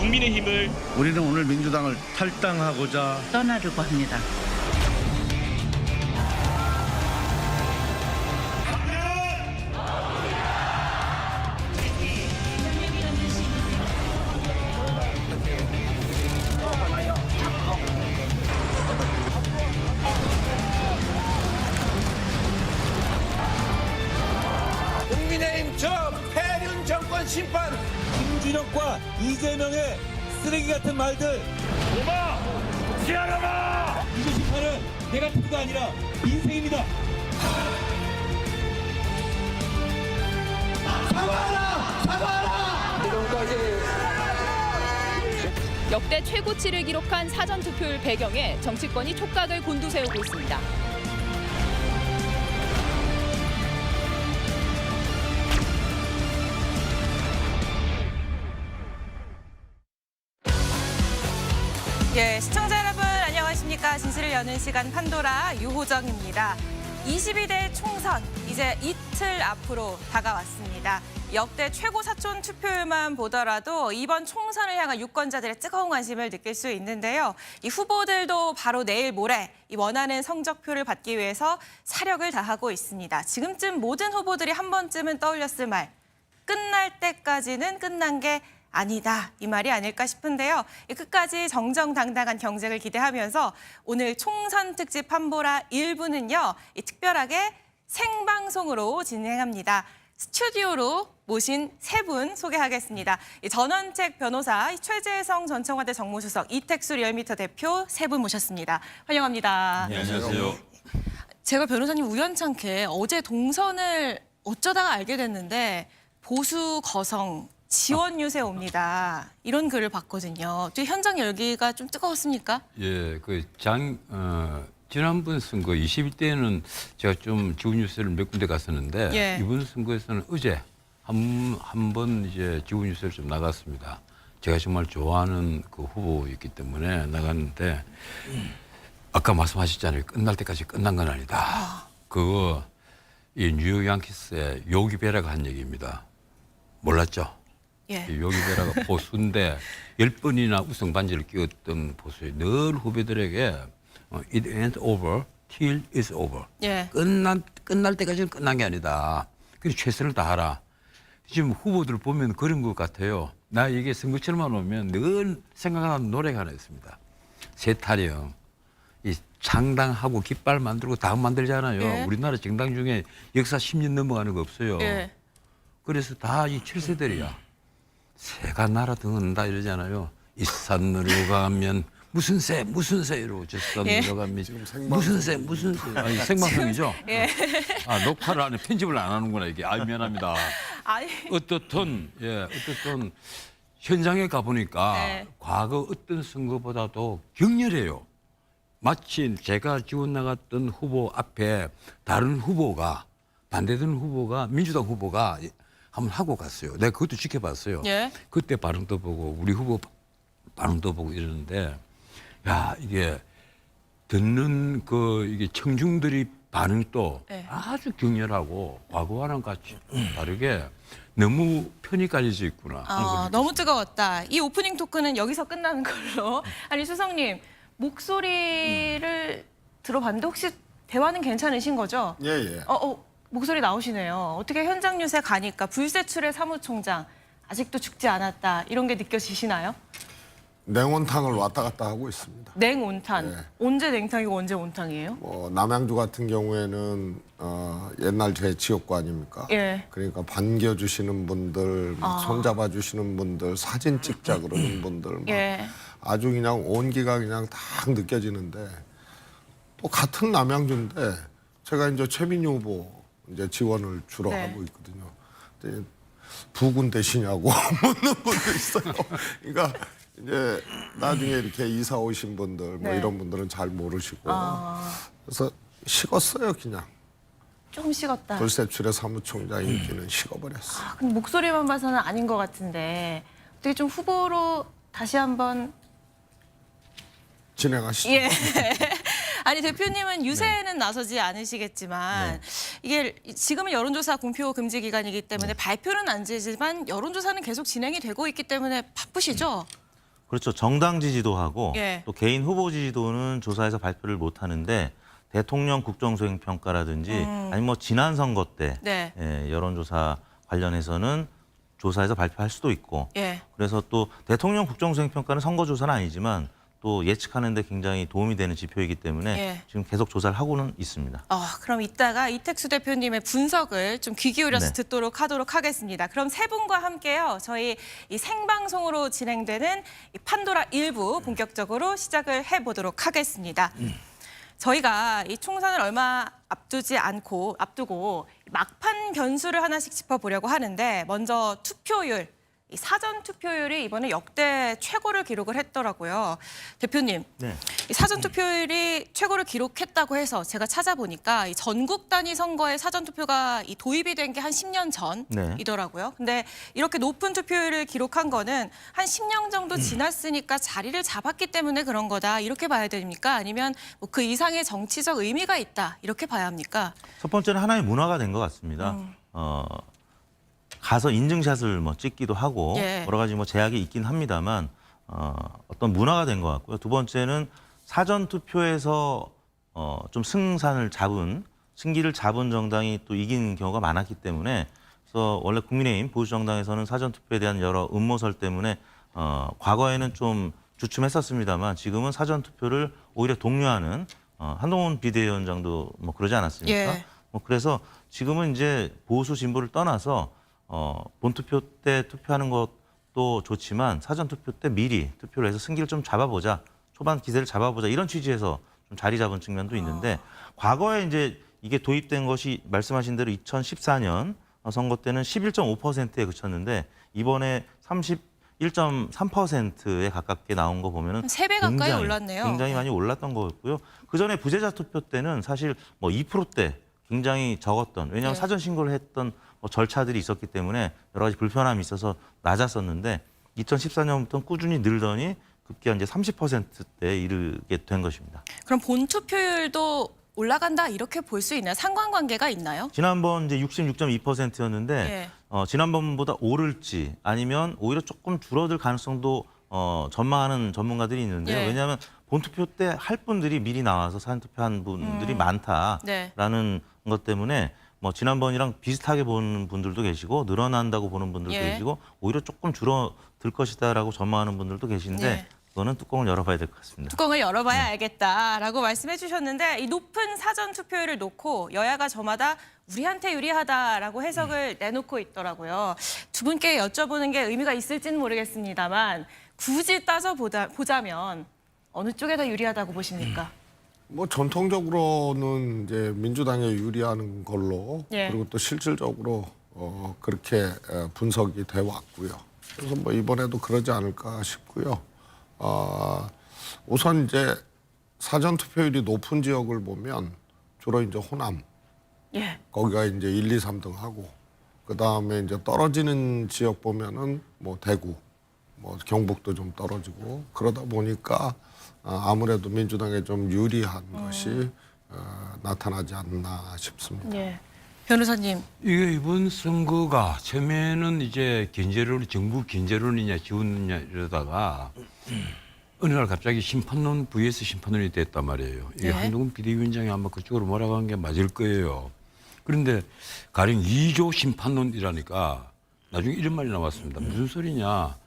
국민의힘을 우리는 오늘 민주당을 탈당하고자 떠나려고 합니다. 국민의힘 저 폐륜 정권 심판 김준혁과 이재명의 쓰레기 같은 말들 오마 지하라마 이거 심판은 네거티브가 아니라 인생입니다. 역대 최고치를 기록한 사전투표율 배경에 정치권이 촉각을 곤두세우고 있습니다. 예, 시청자 여러분 안녕하십니까. 진실을 여는 시간 판도라 유호정입니다. 22대 총선 이제 이틀 앞으로 다가왔습니다. 역대 최고 사촌 투표율만 보더라도 이번 총선을 향한 유권자들의 뜨거운 관심을 느낄 수 있는데요. 이 후보들도 바로 내일 모레 이 원하는 성적표를 받기 위해서 사력을 다하고 있습니다. 지금쯤 모든 후보들이 한 번쯤은 떠올렸을 말, 끝날 때까지는 끝난 게 아니다, 이 말이 아닐까 싶은데요. 끝까지 정정당당한 경쟁을 기대하면서 오늘 총선 특집 판보라 1부는요. 특별하게 생방송으로 진행합니다. 스튜디오로 모신 세 분 소개하겠습니다. 전원책 변호사, 최재성 전 청와대 정무수석, 이택수 리얼미터 대표 세 분 모셨습니다. 환영합니다. 안녕하세요. 제가 변호사님 우연찮게 어제 동선을 어쩌다가 알게 됐는데 보수 거성 지원 유세 옵니다. 이런 글을 봤거든요. 또 현장 열기가 좀 뜨거웠습니까? 예, 지난번 선거 21대에는 제가 좀 지원 유세를 몇 군데 갔었는데 예. 이번 선거에서는 어제 한 번 이제 지원 유세를 좀 나갔습니다. 제가 정말 좋아하는 그 후보였기 때문에 나갔는데 아까 말씀하셨잖아요. 끝날 때까지 끝난 건 아니다. 그거 이 뉴욕 양키스의 요기 베라가 한 얘기입니다. 몰랐죠? 예. 이 요기 베라가 보수인데 10번이나 우승 반지를 끼웠던 보수에 늘 후배들에게 It ain't over till it's over. 예. 끝날 때까지는 끝난 게 아니다. 그래서 최선을 다하라. 지금 후보들 보면 그런 것 같아요. 나 이게 선거철만 오면 늘 생각나는 노래가 하나 있습니다. 세타령. 이 창당하고 깃발 만들고 당 만들잖아요. 예. 우리나라 정당 중에 역사 10년 넘어가는 거 없어요. 예. 그래서 다 이 7세들이야. 새가 날아든다 이러잖아요. 이 산으로 가면 무슨 새 이러고 저 산으로 예. 가면 무슨 새. 아니 생방송이죠? 예. 아 녹화를 안 해, 편집을 안 하는구나 이게. 아 미안합니다. 아니, 어떻든 현장에 가보니까 네. 과거 어떤 선거보다도 격렬해요. 마치 제가 지원 나갔던 후보 앞에 다른 후보가 반대되는 후보가 민주당 후보가 한번 하고 갔어요. 내가 그것도 지켜봤어요. 예. 그때 반응도 보고 우리 후보 반응도 보고 이러는데 야 이게 듣는 이게 청중들이 반응도 네. 아주 격렬하고 과거와는 같이 다르게 너무 편이 깔려져 있구나. 하는 걸 너무 뜨거웠다. 이 오프닝 토크는 여기서 끝나는 걸로. 아니 수석님 목소리를 들어봤는데 혹시 대화는 괜찮으신 거죠? 예. 목소리 나오시네요. 어떻게 현장 유세 가니까 불세출의 사무총장 아직도 죽지 않았다 이런 게 느껴지시나요? 냉온탕을 왔다 갔다 하고 있습니다. 냉온탕. 네. 언제 냉탕이고 언제 온탕이에요? 남양주 같은 경우에는 옛날 제 지역구 아닙니까? 예. 그러니까 반겨주시는 분들, 손잡아주시는 분들, 사진 찍자 그러는 분들, 예. 아주 그냥 온기가 그냥 딱 느껴지는데 또 같은 남양주인데 제가 이제 최민희 후보 이제 지원을 주로 네. 하고 있거든요. 근데 부군 되시냐고 묻는 분도 있어요. 그러니까 이제 나중에 이렇게 이사 오신 분들 뭐 네. 이런 분들은 잘 모르시고 그래서 식었어요 그냥. 조금 식었다. 불세출의 사무총장 인기는 식어버렸어. 근데 목소리만 봐서는 아닌 것 같은데 어떻게 좀 후보로 다시 한번 진행하시죠. 예. 아니 대표님은 유세에는 나서지 않으시겠지만 이게 지금은 여론조사 공표 금지 기간이기 때문에 발표는 안 되지만 여론조사는 계속 진행이 되고 있기 때문에 바쁘시죠? 그렇죠. 정당 지지도하고 예. 또 개인 후보 지지도는 조사에서 발표를 못 하는데 대통령 국정수행 평가라든지 아니면 뭐 지난 선거 때 네. 여론조사 관련해서는 조사에서 발표할 수도 있고 예. 그래서 또 대통령 국정수행 평가는 선거조사는 아니지만 또 예측하는 데 굉장히 도움이 되는 지표이기 때문에 예. 지금 계속 조사를 하고는 있습니다. 그럼 이따가 이택수 대표님의 분석을 좀 귀 기울여서 네. 듣도록 하도록 하겠습니다. 그럼 세 분과 함께요. 저희 이 생방송으로 진행되는 이 판도라 1부 본격적으로 시작을 해보도록 하겠습니다. 저희가 이 총선을 얼마 앞두고 막판 변수를 하나씩 짚어보려고 하는데 먼저 투표율. 이 사전 투표율이 이번에 역대 최고를 기록을 했더라고요. 대표님, 네. 이 사전 투표율이 최고를 기록했다고 해서 제가 찾아보니까 이 전국 단위 선거에 사전 투표가 이 도입이 된 게 한 10년 전이더라고요. 근데 이렇게 높은 투표율을 기록한 거는 한 10년 정도 지났으니까 자리를 잡았기 때문에 그런 거다. 이렇게 봐야 됩니까? 아니면 뭐 그 이상의 정치적 의미가 있다. 이렇게 봐야 합니까? 첫 번째는 하나의 문화가 된 것 같습니다. 가서 인증샷을 뭐 찍기도 하고 예. 여러 가지 뭐 제약이 있긴 합니다만 어떤 문화가 된 것 같고요. 두 번째는 사전 투표에서 좀 승기를 잡은 정당이 또 이긴 경우가 많았기 때문에 그래서 원래 국민의힘 보수정당에서는 사전 투표에 대한 여러 음모설 때문에 과거에는 좀 주춤했었습니다만 지금은 사전 투표를 오히려 독려하는 한동훈 비대위원장도 뭐 그러지 않았습니까? 예. 뭐 그래서 지금은 이제 보수 진보를 떠나서 본투표 때 투표하는 것도 좋지만 사전 투표 때 미리 투표를 해서 승기를 좀 잡아보자, 초반 기세를 잡아보자 이런 취지에서 좀 자리 잡은 측면도 있는데 과거에 이제 이게 도입된 것이 말씀하신 대로 2014년 선거 때는 11.5%에 그쳤는데 이번에 31.3%에 가깝게 나온 거 보면은 3배 가까이 올랐네요. 굉장히 많이 올랐던 거였고요. 그 전에 부재자 투표 때는 사실 뭐 2%대 굉장히 적었던 왜냐하면 네. 사전 신고를 했던 뭐 절차들이 있었기 때문에 여러 가지 불편함이 있어서 낮았었는데 2014년부터 꾸준히 늘더니 급기야 이제 30%대에 이르게 된 것입니다. 그럼 본 투표율도 올라간다 이렇게 볼 수 있나요? 상관관계가 있나요? 지난번 이제 66.2%였는데 예. 지난번보다 오를지 아니면 오히려 조금 줄어들 가능성도 전망하는 전문가들이 있는데요. 예. 왜냐하면 본투표 때 할 분들이 미리 나와서 사전투표한 분들이 많다라는 것 때문에 뭐 지난번이랑 비슷하게 보는 분들도 계시고 늘어난다고 보는 분들도 예. 계시고 오히려 조금 줄어들 것이다라고 전망하는 분들도 계신데 예. 그거는 뚜껑을 열어봐야 될 것 같습니다. 뚜껑을 열어봐야 알겠다라고 말씀해 주셨는데 이 높은 사전 투표율을 놓고 여야가 저마다 우리한테 유리하다라고 해석을 내놓고 있더라고요. 두 분께 여쭤보는 게 의미가 있을지는 모르겠습니다만 굳이 따져보자면 어느 쪽에 더 유리하다고 보십니까? 뭐 전통적으로는 이제 민주당에 유리하는 걸로 예. 그리고 또 실질적으로 그렇게 분석이 돼 왔고요. 그래서 뭐 이번에도 그러지 않을까 싶고요. 우선 이제 사전 투표율이 높은 지역을 보면 주로 이제 호남 예. 거기가 이제 1, 2, 3등 하고 그 다음에 이제 떨어지는 지역 보면은 뭐 대구, 뭐 경북도 좀 떨어지고 그러다 보니까 아무래도 민주당에 좀 유리한 것이 나타나지 않나 싶습니다. 예. 변호사님. 이게 이번 선거가 처음에는 이제 정부 견제론이냐 지원이냐 이러다가 어느 날 갑자기 심판론 vs 심판론이 됐단 말이에요. 이게 네. 한동훈 비대위원장이 아마 그쪽으로 몰아간 게 맞을 거예요. 그런데 가령 2조 심판론이라니까 나중에 이런 말이 나왔습니다. 무슨 소리냐.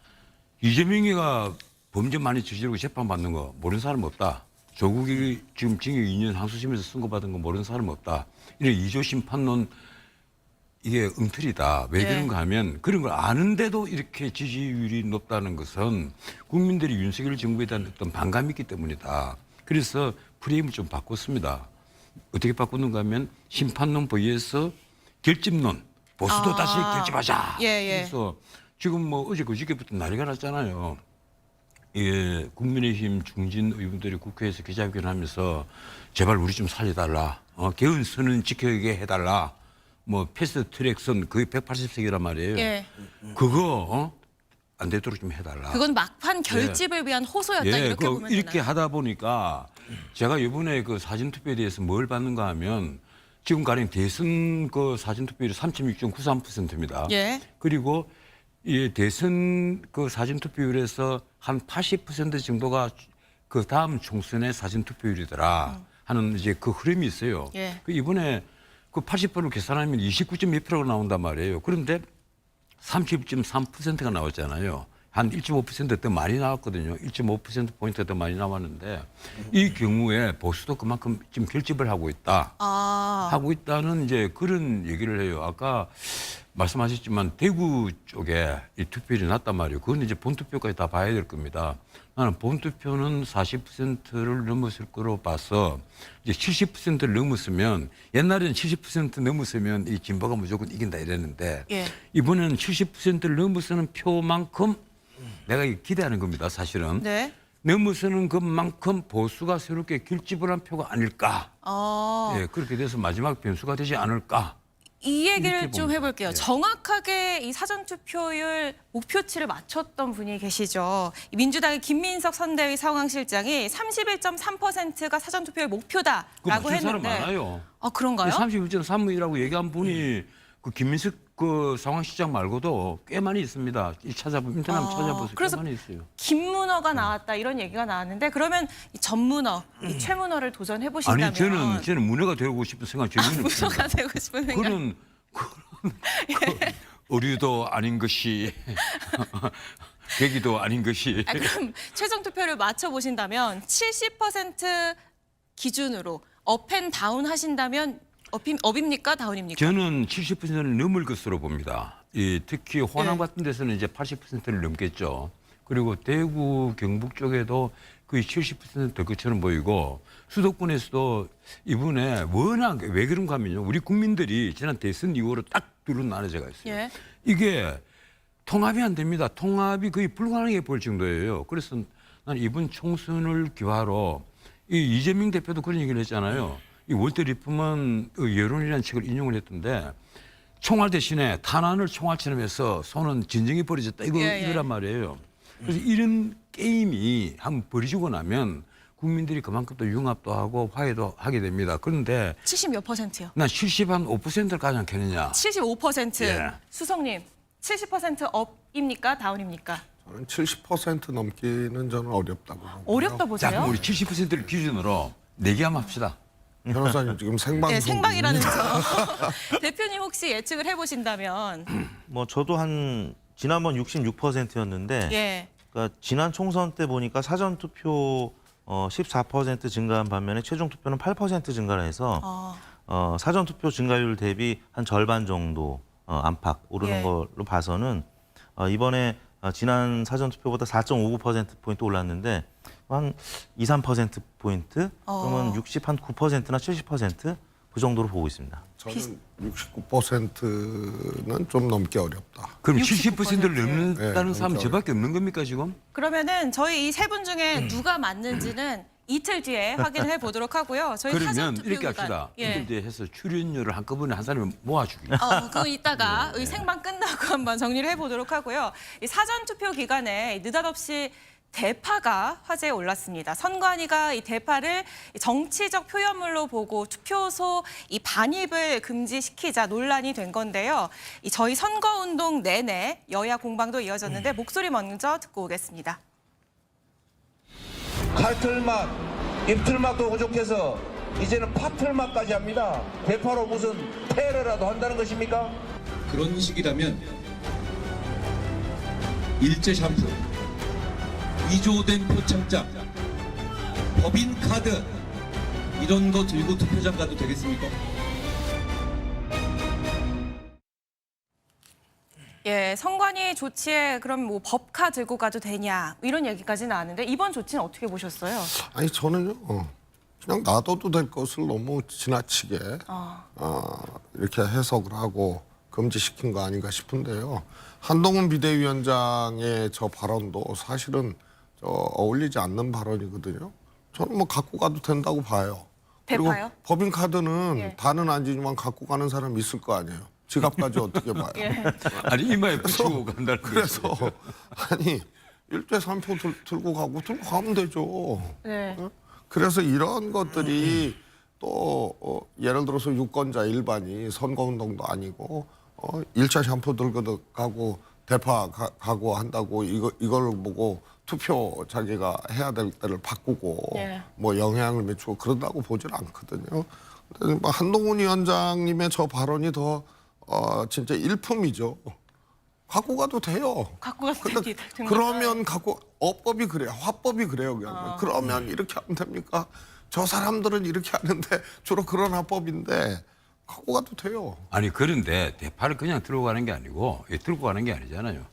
이재명이가 범죄 많이 저지르고 재판받는 거 모르는 사람 없다. 조국이 지금 징역 2년 항소심에서 선고받은 거 모르는 사람 없다. 이런 2조 심판론 이게 엉터리다. 왜 네. 그런가 하면 그런 걸 아는데도 이렇게 지지율이 높다는 것은 국민들이 윤석열 정부에 대한 어떤 반감이 있기 때문이다. 그래서 프레임을 좀 바꿨습니다. 어떻게 바꾸는가 하면 심판론 vs 결집론. 보수도 다시 결집하자. 예, 예. 그래서 지금 뭐 어제 그저께부터 난리가 났잖아요. 예, 국민의힘 중진 의원들이 국회에서 기자회견하면서 제발 우리 좀 살려달라. 개헌선은 지켜게 해달라. 뭐 패스트트랙선 거의 180석이란 말이에요. 예. 그거 안 되도록 좀 해달라. 그건 막판 결집을 위한 호소였다 이렇게 보면 이렇게 되나요? 하다 보니까 제가 이번에 그 사전투표에 대해서 뭘 받는가 하면 지금 가령 대선 그 사전투표율이 36.93%입니다. 예. 그리고 이 대선 그 사전 투표율에서 한 80% 정도가 그 다음 총선의 사전 투표율이더라 하는 이제 그 흐름이 있어요. 예. 그 이번에 그 80%를 계산하면 29.2%가 나온단 말이에요. 그런데 30.3%가 나왔잖아요. 한 1.5% 더 많이 나왔거든요. 1.5%포인트 더 많이 나왔는데 이 경우에 보수도 그만큼 지금 결집을 하고 있다. 하고 있다는 이제 그런 얘기를 해요. 아까 말씀하셨지만 대구 쪽에 이 투표율이 낮단 말이에요. 그건 이제 본투표까지 다 봐야 될 겁니다. 나는 본투표는 40%를 넘었을 거로 봐서 이제 70%를 넘었으면 옛날에는 70% 넘었으면 이 진보가 무조건 이긴다 이랬는데 예. 이번에는 70%를 넘어서는 표만큼 내가 기대하는 겁니다. 사실은. 네. 넘어서는 것만큼 보수가 새롭게 결집을 한 표가 아닐까. 예, 그렇게 돼서 마지막 변수가 되지 않을까. 이 얘기를 이렇게 좀 봅니다. 해볼게요. 예. 정확하게 이 사전투표율 목표치를 맞췄던 분이 계시죠. 민주당의 김민석 선대위 상황실장이 31.3%가 사전투표율 그 목표다라고 맞춘 사람 했는데. 많아요. 아, 그런가요? 31.3이라고 얘기한 분이 그 김민석 그 상황시장 말고도 꽤 많이 있습니다. 찾아보면 인터넷 찾아보세요. 그래서 꽤 많이 있어요. 김문호가 나왔다 이런 얘기가 나왔는데 그러면 이 전문호, 이 최문호를 도전해 보신다면 아니 저는 문어가 되고 싶은 생각 전혀 없습니다. 문호가 되고 싶은 생각. 그런 의류도 아닌 것이 계기도 아닌 것이. 그럼 최종 투표를 맞춰 보신다면 70% 기준으로 업앤다운 하신다면 업입니까 다운입니까? 저는 70%를 넘을 것으로 봅니다. 특히 호남 네. 같은 데서는 이제 80%를 넘겠죠. 그리고 대구, 경북 쪽에도 거의 70%될 것처럼 보이고 수도권에서도 이번에 워낙 왜 그런가 하면요. 우리 국민들이 지난 대선 이후로 딱 둘로 나눠져가 있어요. 예. 이게 통합이 안 됩니다. 통합이 거의 불가능해 보일 정도예요. 그래서 난 이번 총선을 기화로 이 이재명 대표도 그런 얘기를 했잖아요. 이 월드 리폼은 여론이라는 책을 인용을 했던데 총알 대신에 탄환을 총알처럼 해서 손은 진정이 벌어졌다 이거란 말이에요. 그래서 이런 게임이 한번 벌어지고 나면 국민들이 그만큼 또 융합도 하고 화해도 하게 됩니다. 그런데 70 몇 %요? 난 70한5%를 가지 않겠느냐. 75%. 예. 수석님, 70% 업입니까 다운입니까? 저는 70% 넘기는 저는 어렵다고 보고요. 어렵다 자, 보세요. 그럼 우리 70%를 기준으로 내기함 합시다. 변호사님 지금 생방송. 네, 생방이라는 점. 대표님 혹시 예측을 해보신다면 뭐 저도 한 지난번 66%였는데 예. 그러니까 지난 총선 때 보니까 사전 투표 14% 증가한 반면에 최종 투표는 8% 증가를 해서 사전 투표 증가율 대비 한 절반 정도 안팎 오르는 예. 걸로 봐서는 이번에 지난 사전 투표보다 4.59%포인트 올랐는데 한 2, 3%포인트 그러면 60한 9%나 70%그 정도로 보고 있습니다. 저는 69%는 좀 넘기 어렵다. 그럼 69%. 70%를 넘는다는 네, 사람은 넘겨요. 저밖에 없는 겁니까 지금? 그러면은 저희 이 세 분 중에 누가 맞는지는 이틀 뒤에 확인해 보도록 하고요. 저희 그러면 사전투표 이렇게 기간. 합시다. 예. 이제 해서 출연료를 한꺼번에 한 사람이 모아주기. 그거 이따가 이 생방 끝나고 한번 정리를 해보도록 하고요. 이 사전투표 기간에 느닷없이 대파가 화제에 올랐습니다. 선관위가 이 대파를 정치적 표현물로 보고 투표소 이 반입을 금지시키자 논란이 된 건데요. 이 저희 선거운동 내내 여야 공방도 이어졌는데 목소리 먼저 듣고 오겠습니다. 칼틀맛, 입틀맛도 부족해서 이제는 파틀맛까지 합니다. 대파로 무슨 테러라도 한다는 것입니까? 그런 식이라면 일제 샴푸, 위조된 표창장, 법인 카드 이런 거 들고 투표장 가도 되겠습니까? 예, 선관위 조치에 그럼 뭐 법카 들고 가도 되냐 이런 얘기까지 나왔는데 이번 조치는 어떻게 보셨어요? 아니 저는요 그냥 놔둬도 될 것을 너무 지나치게 이렇게 해석을 하고 금지시킨 거 아닌가 싶은데요. 한동훈 비대위원장의 저 발언도 사실은 어울리지 않는 발언이거든요. 저는 뭐 갖고 가도 된다고 봐요. 대파요? 그리고 법인 카드는 예. 다는 아니지만 갖고 가는 사람 있을 거 아니에요. 지갑까지 어떻게 봐요. 예. 아니 이마에 붙이고 간다는 그래서 거죠. 아니 일제 3표 들고 가면 되죠. 네. 그래서 이런 것들이 또 예를 들어서 유권자 일반이 선거운동도 아니고 1차 샴푸 들고 가고 대파 각오한다고 이걸 보고 투표 자기가 해야 될 때를 바꾸고 예. 뭐 영향을 미치고 그런다고 보질 않거든요. 근데 뭐 한동훈 위원장님의 저 발언이 더 진짜 일품이죠. 갖고 가도 돼요. 갖고 가도 근데 됩니다. 그러면 갖고 어법이 그래요. 화법이 그래요. 그냥. 그러면 이렇게 하면 됩니까? 저 사람들은 이렇게 하는데 주로 그런 화법인데 갖고 가도 돼요. 아니 그런데 대파를 그냥 들고 가는 게 아니고 들고 가는 게 아니잖아요.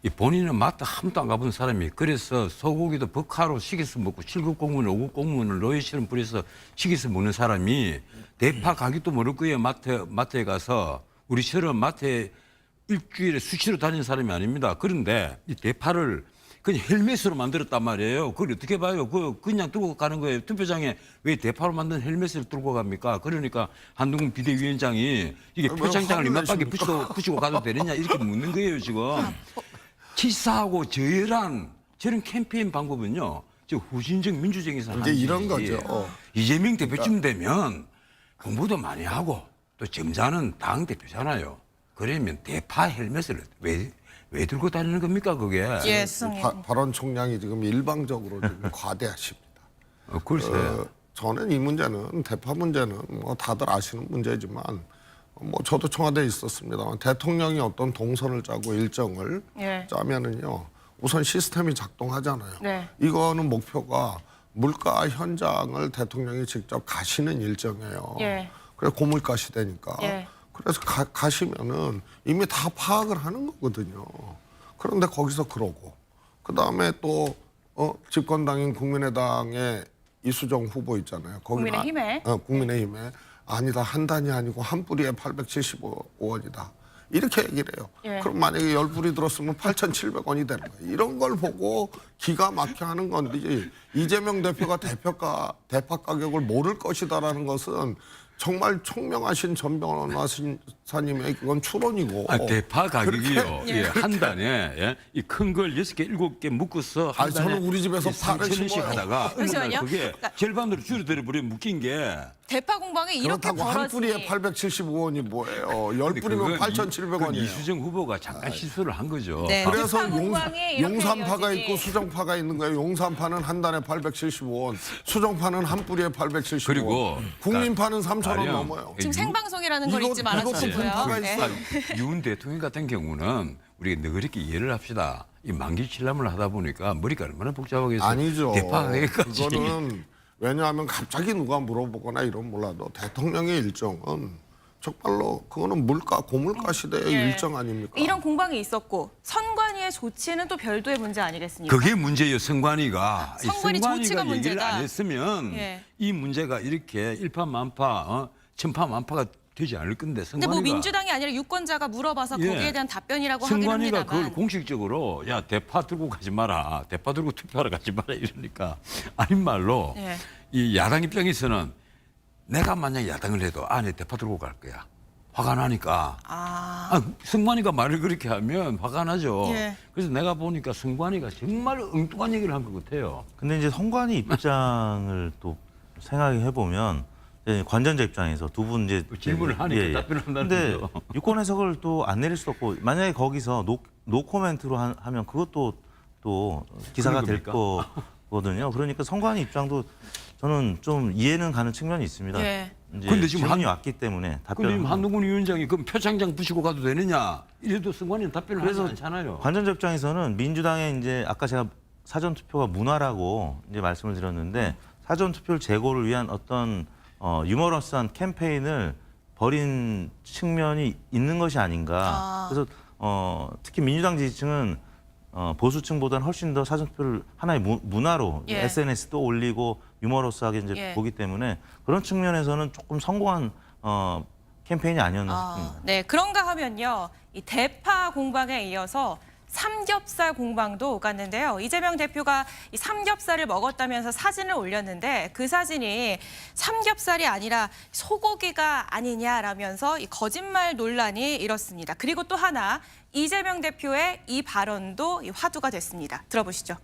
이 본인은 마트 한 번도 안 가본 사람이 그래서 소고기도 버카로 시켜서 먹고 7급 공무원, 5급 공무원을 로이처럼 뿌려서 시켜서 먹는 사람이 대파 가격도 모를 거예요. 마트에 가서 우리처럼 마트에 일주일에 수시로 다니는 사람이 아닙니다. 그런데 이 대파를 그냥 헬멧으로 만들었단 말이에요. 그걸 어떻게 봐요? 그냥 들고 가는 거예요. 투표장에 왜 대파로 만든 헬멧을 들고 갑니까? 그러니까 한동훈 비대위원장이 이게 표창장을 이만밖에 붙이고 가도 되느냐 이렇게 묻는 거예요 지금. 치사하고 저열한 저런 캠페인 방법은요. 저 후진적 민주정에서 이제 이런 거죠. 이재명 대표쯤 되면 공부도 많이 하고 또 점잖은 당 대표잖아요. 그러면 대파 헬멧을 왜 들고 다니는 겁니까 그게? 예, 수석님. 발언 총량이 지금 일방적으로 좀 과대하십니다. 글쎄. 저는 이 문제는 대파 문제는 뭐 다들 아시는 문제지만 뭐 저도 청와대에 있었습니다만 대통령이 어떤 동선을 짜고 일정을 예. 짜면은요 우선 시스템이 작동하잖아요. 네. 이거는 목표가 물가 현장을 대통령이 직접 가시는 일정이에요. 예. 그래서 고물가 시대니까. 예. 그래서 가시면은 이미 다 파악을 하는 거거든요. 그런데 거기서 그러고 그다음에 또 집권당인 국민의당의 이수정 후보 있잖아요. 국민의힘에? 국민의힘에 아니다 한 단이 아니고 한 뿌리에 875원이다. 이렇게 얘기를 해요. 예. 그럼 만약에 10뿌리 들었으면 8,700원이 되는 거예요. 이런 걸 보고 기가 막혀 하는 건데 이재명 대표가 대파 가격을 모를 것이다라는 것은 정말 총명하신 전 변호사님의 그건 추론이고. 대파 가격이요. 한 단에 이 큰 걸 6개, 7개 묶어서 한 단에 저는 우리 집에서 3,000원씩 하다가 어느 날 잠시만요. 그게 절반으로 줄어들어 버려 묶인 게. 대파 공방에 이렇게 그렇다고 한 뿌리에 벌어지니 875원이 뭐예요? 10뿌리면 8,700원이에요. 이수정 후보가 잠깐 실수를 한 거죠. 네. 그래서 대파 공방에 이렇게 용산파가 이어지니. 있고 수정파가 있는 거예요. 용산파는 한 단에 875원, 수정파는 한 뿌리에 875원. 그리고 국민파는 3,000원 가령 넘어요. 지금 생방송이라는 걸 잊지 이것도 말아주시고요. 분파가 네. 있어요. 윤 대통령 같은 경우는 우리가 너그럽게 이해를 합시다. 이 만기 칠람을 하다 보니까 머리가 얼마나 복잡하겠어요. 아니죠. 대파 가격까지. 그거는 왜냐하면 갑자기 누가 물어보거나 이런 몰라도 대통령의 일정은 정말로 그거는 고물가 시대의 예. 일정 아닙니까? 이런 공방이 있었고 선관위의 조치는 또 별도의 문제 아니겠습니까? 그게 문제예요. 선관위가. 이 선관위 조치가 얘기를 문제다. 안 했으면 예. 이 문제가 이렇게 일파만파, 천파만파가 되지 않을 건데 근데 선관위가. 뭐 민주당이 아니라 유권자가 물어봐서 예. 거기에 대한 답변이라고 하긴 선관위가 합니다만. 그걸 공식적으로 야 대파 들고 가지 마라. 대파 들고 투표하러 가지 마라 이러니까 아닌 말로 예. 이 야당 입장에서는 내가 만약 야당을 해도 내 대파 들고 갈 거야. 화가 나니까. 선관위가 말을 그렇게 하면 화가 나죠. 예. 그래서 내가 보니까 선관위가 정말 엉뚱한 얘기를 한 것 같아요. 근데 이제 선관위 입장을 또 생각해 보면 관전자 입장에서 두 분 이제 질문을 하니까 답변을 한다는 근데 거죠. 유권 해석을 또 안 내릴 수도 없고 만약에 거기서 노 코멘트로 하면 그것도 또 기사가 될 거거든요. 그러니까 선관위 입장도 저는 좀 이해는 가는 측면이 있습니다. 예. 이제 근데 지금 질문이 왔기 때문에 근데 답변을 한동훈 위원장이 그럼 표창장 부시고 가도 되느냐? 이래도 선관위는 답변을 하지 그래서 않잖아요. 관전자 입장에서는 민주당의 이제 아까 제가 사전 투표가 문화라고 이제 말씀을 드렸는데 사전 투표를 제고를 위한 어떤 유머러스한 캠페인을 벌인 측면이 있는 것이 아닌가. 그래서 특히 민주당 지지층은 보수층보다는 훨씬 더 사전 투표를 하나의 문화로 예. SNS도 올리고 유머러스하게 이제 예. 보기 때문에 그런 측면에서는 조금 성공한 캠페인이 아니었나 싶습니다. 네, 그런가 하면요. 이 대파 공방에 이어서 삼겹살 공방도 오갔는데요. 이재명 대표가 이 삼겹살을 먹었다면서 사진을 올렸는데 그 사진이 삼겹살이 아니라 소고기가 아니냐라면서 이 거짓말 논란이 일었습니다. 그리고 또 하나 이재명 대표의 이 발언도 이 화두가 됐습니다. 들어보시죠.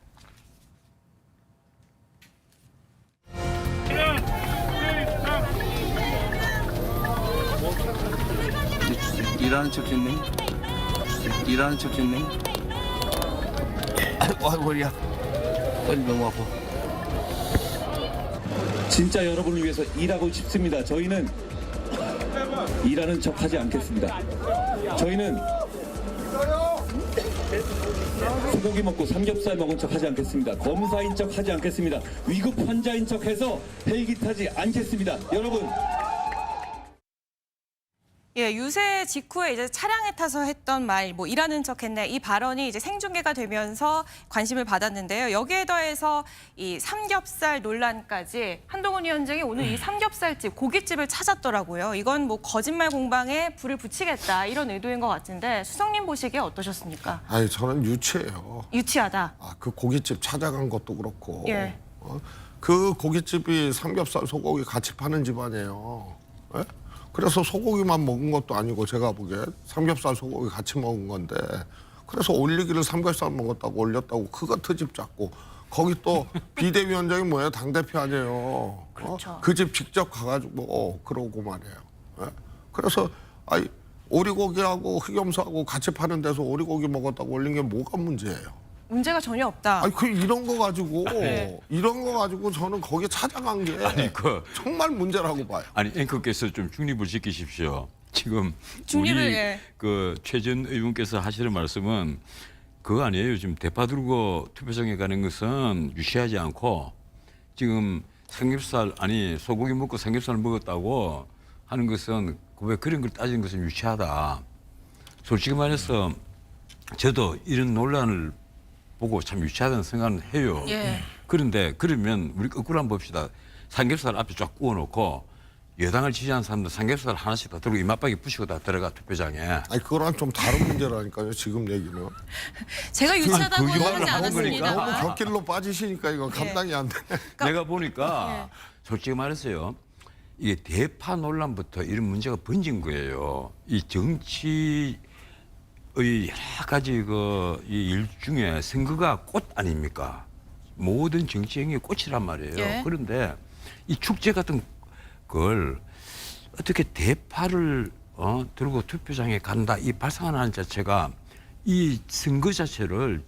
일하는 척 했네. 일하는 척 했네. 아이고 허리야. 허리 너무 아파. 진짜 여러분을 위해서 일하고 싶습니다. 저희는 일하는 척 하지 않겠습니다. 저희는 소고기 먹고 삼겹살 먹은 척 하지 않겠습니다. 검사인 척 하지 않겠습니다. 위급 환자인 척 해서 헬기 타지 않겠습니다. 여러분. 예, 유세 직후에 이제 차량에 타서 했던 말, 뭐 일하는 척했네, 이 발언이 이제 생중계가 되면서 관심을 받았는데요. 여기에 더해서 이 삼겹살 논란까지 한동훈 위원장이 오늘 이 삼겹살집, 고깃집을 찾았더라고요. 이건 뭐 거짓말 공방에 불을 붙이겠다 이런 의도인 것 같은데 수석님 보시기에 어떠셨습니까? 아니 저는 유치해요. 유치하다. 그 고깃집 찾아간 것도 그렇고 예. 그 고깃집이 삼겹살 소고기 같이 파는 집 아니에요. 예? 그래서 소고기만 먹은 것도 아니고 제가 보기에 삼겹살 소고기 같이 먹은 건데 그래서 올리기를 삼겹살 먹었다고 올렸다고 그거 트집 잡고 거기 또 비대위원장이 뭐예요? 당대표 아니에요. 그렇죠. 그 집 직접 가가지고 그러고 말이에요. 예? 그래서 아이 오리고기하고 흑염소하고 같이 파는 데서 오리고기 먹었다고 올린 게 뭐가 문제예요? 문제가 전혀 없다. 아니 이런 거 가지고 이런 거 가지고 저는 거기 찾아간 게 정말 문제라고 봐요. 아니 앵커께서 좀 중립을 지키십시오. 지금 중립을, 우리 예. 그 최 전 의원께서 하시는 말씀은 그거 아니에요. 지금 대파 들고 투표장에 가는 것은 유시하지 않고 지금 삼겹살 아니 소고기 먹고 삼겹살 먹었다고 하는 것은 왜 그런 걸 따지는 것은 유치하다. 솔직히 말해서 저도 이런 논란을 보고 참 유치하다는 생각은 해요. 예. 그런데 그러면 우리 거꾸로 한번 봅시다. 삼겹살 앞에 쫙 구워놓고 여당을 지지하는 사람들 삼겹살 하나씩 다 들고 이마박에 부시고 다 들어가 투표장에. 아니 그거랑 좀 다른 문제라니까요. 지금 얘기는. 제가 유치하다고 그 하지 말을 하는 거니까. 너무 않았습니다. 격길로 빠지시니까 이거 감당이 안 돼. 내가 보니까 솔직히 말했어요. 이게 대파 논란부터 이런 문제가 번진 거예요. 이 정치의 여러 가지 이 일 중에 선거가 꽃 아닙니까? 모든 정치 행위의 꽃이란 말이에요. 예. 그런데 이 축제 같은 걸 어떻게 대파를 들고 투표장에 간다 이 발상하는 자체가 이 선거 자체를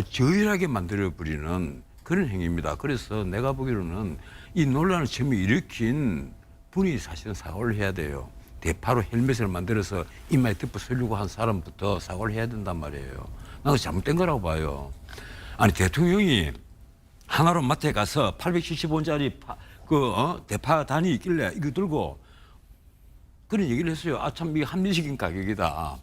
저열하게 만들어버리는 그런 행위입니다. 그래서 내가 보기로는 이 논란을 처음에 일으킨 분이 사실은 사과를 해야 돼요. 대파로 헬멧을 만들어서 이마에 덮어 쓰려고 한 사람부터 사과를 해야 된단 말이에요. 나는 잘못된 거라고 봐요. 아니 대통령이 하나로 마트에 가서 875원짜리 대파 단이 있길래 이거 들고 그런 얘기를 했어요. 아 참 이게 합리적인 가격이다.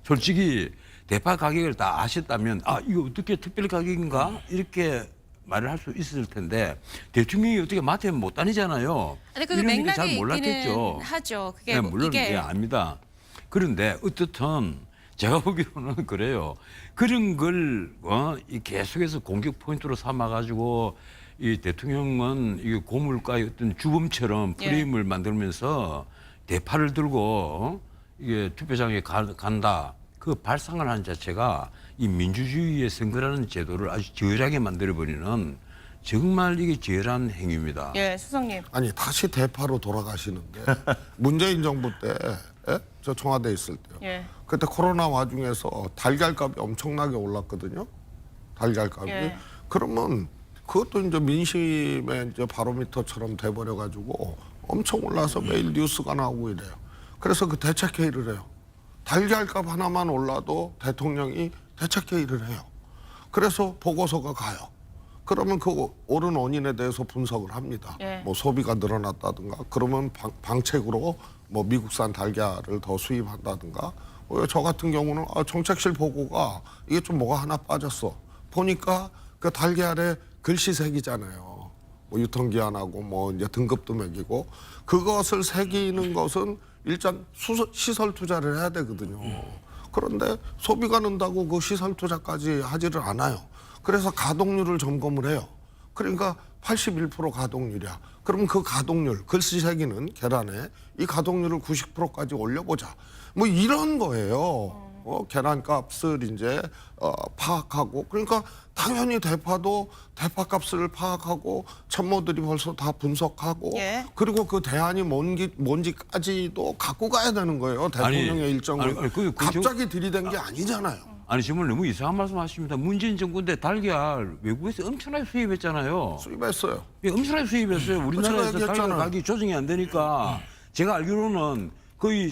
솔직히 대파 가격을 다 아셨다면 이거 어떻게 특별 가격인가 이렇게 말을 할 수 있을 텐데 대통령이 어떻게 마트에 못 다니잖아요. 근데 그 이런 얘기 잘 맥락이 몰랐겠죠. 있기는 하죠. 그게 네, 뭐 물론 이게 압니다. 그런데 어떻든 제가 보기로는 그래요. 그런 걸 이 계속해서 공격 포인트로 삼아가지고 이 대통령은 이 고물가의 어떤 주범처럼 프레임을 만들면서 대파를 들고 이게 투표장에 간다. 그 발상을 하는 자체가 이 민주주의의 선거라는 제도를 아주 저열하게 만들어버리는 정말 이게 저열한 행위입니다. 예, 수석님. 아니 다시 대파로 돌아가시는데 문재인 정부 때 저 청와대에 있을 때요. 예. 그때 코로나 와중에서 달걀값이 엄청나게 올랐거든요. 달걀값이. 예. 그러면 그것도 이제 민심의 이제 바로미터처럼 돼버려 가지고 엄청 올라서 매일 뉴스가 나오고 이래요. 그래서 그 대책회의를 해요. 달걀값 하나만 올라도 대통령이 대책회의를 해요. 그래서 보고서가 가요. 그러면 그 오른 원인에 대해서 분석을 합니다. 예. 뭐 소비가 늘어났다든가 그러면 방책으로 뭐 미국산 달걀을 더 수입한다든가 저 같은 경우는 정책실 보고가 이게 좀 뭐가 하나 빠졌어. 보니까 그 달걀에 글씨 새기잖아요. 뭐 유통기한하고 뭐 이제 등급도 매기고 그것을 새기는 것은 일단 시설 투자를 해야 되거든요. 그런데 소비가 는다고 그 시설 투자까지 하지를 않아요. 그래서 가동률을 점검을 해요. 그러니까 81% 가동률이야. 그럼 그 가동률, 글씨 새기는 계란에 이 가동률을 90%까지 올려보자. 뭐 이런 거예요. 계란값을 이제 파악하고 그러니까 당연히 대파도 대파값을 파악하고 참모들이 벌써 다 분석하고 예. 그리고 그 대안이 뭔지까지도 갖고 가야 되는 거예요. 대통령의 일정을 갑자기 들이댄 게 아니잖아요. 아니 정말 너무 이상한 말씀하십니다. 문재인 정부 때 달걀 외국에서 엄청나게 수입했잖아요. 수입했어요. 예, 엄청나게 수입했어요. 우리나라에서 달걀 얘기했잖아요. 가격이 조정이 안 되니까 제가 알기로는 거의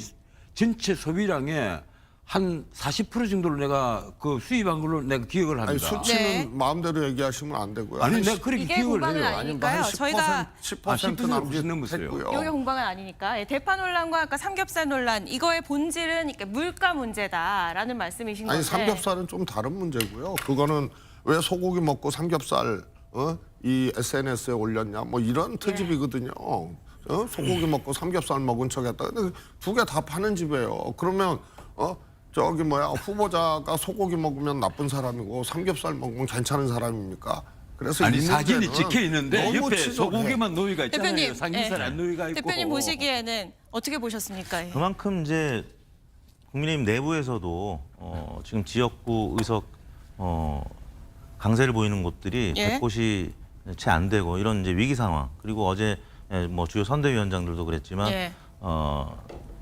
전체 소비량의 한 40% 정도를 내가 그 수입한 걸로 내가 기억을 아니, 합니다. 수치는 네. 마음대로 얘기하시면 안 되고요. 아니 한 내가 그렇게 이게 기억을 공방은 해요. 아니니까요. 저희가 10% 남짓 넘었어요. 했고요. 이게 공방은 아니니까 대파 논란과 아까 삼겹살 논란 이거의 본질은 이렇게 물가 문제다라는 말씀이신 건데. 아니 삼겹살은 좀 다른 문제고요. 그거는 왜 소고기 먹고 삼겹살 이 SNS에 올렸냐 뭐 이런 트집이거든요. 소고기 먹고 삼겹살 먹은 척했다. 근데 두 개 다 파는 집이에요. 그러면 저기 후보자가 소고기 먹으면 나쁜 사람이고 삼겹살 먹으면 괜찮은 사람입니까? 그래서 아니 이 사진이 문제는 찍혀 있는데 너무 옆에 치졸해. 소고기만 놓이가 있잖아요. 대표님, 삼겹살 안 놓이가 있고. 대표님 보시기에는 어떻게 보셨습니까? 그만큼 이제 국민의힘 내부에서도 지금 지역구 의석 강세를 보이는 곳들이 예? 100곳이 채 안 되고 이런 이제 위기 상황. 그리고 어제 뭐 주요 선대위원장들도 그랬지만 예.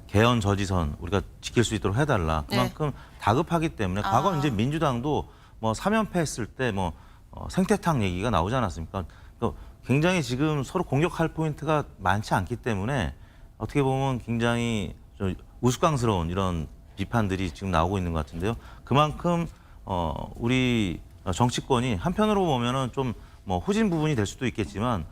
개헌 저지선 우리가 지킬 수 있도록 해달라. 그만큼 다급하기 때문에 과거 이제 민주당도 뭐 3연패 했을 때 뭐 생태탕 얘기가 나오지 않았습니까? 또 굉장히 지금 서로 공격할 포인트가 많지 않기 때문에 어떻게 보면 굉장히 좀 우스꽝스러운 이런 비판들이 지금 나오고 있는 것 같은데요. 그만큼 우리 정치권이 한편으로 보면은 좀 뭐 후진 부분이 될 수도 있겠지만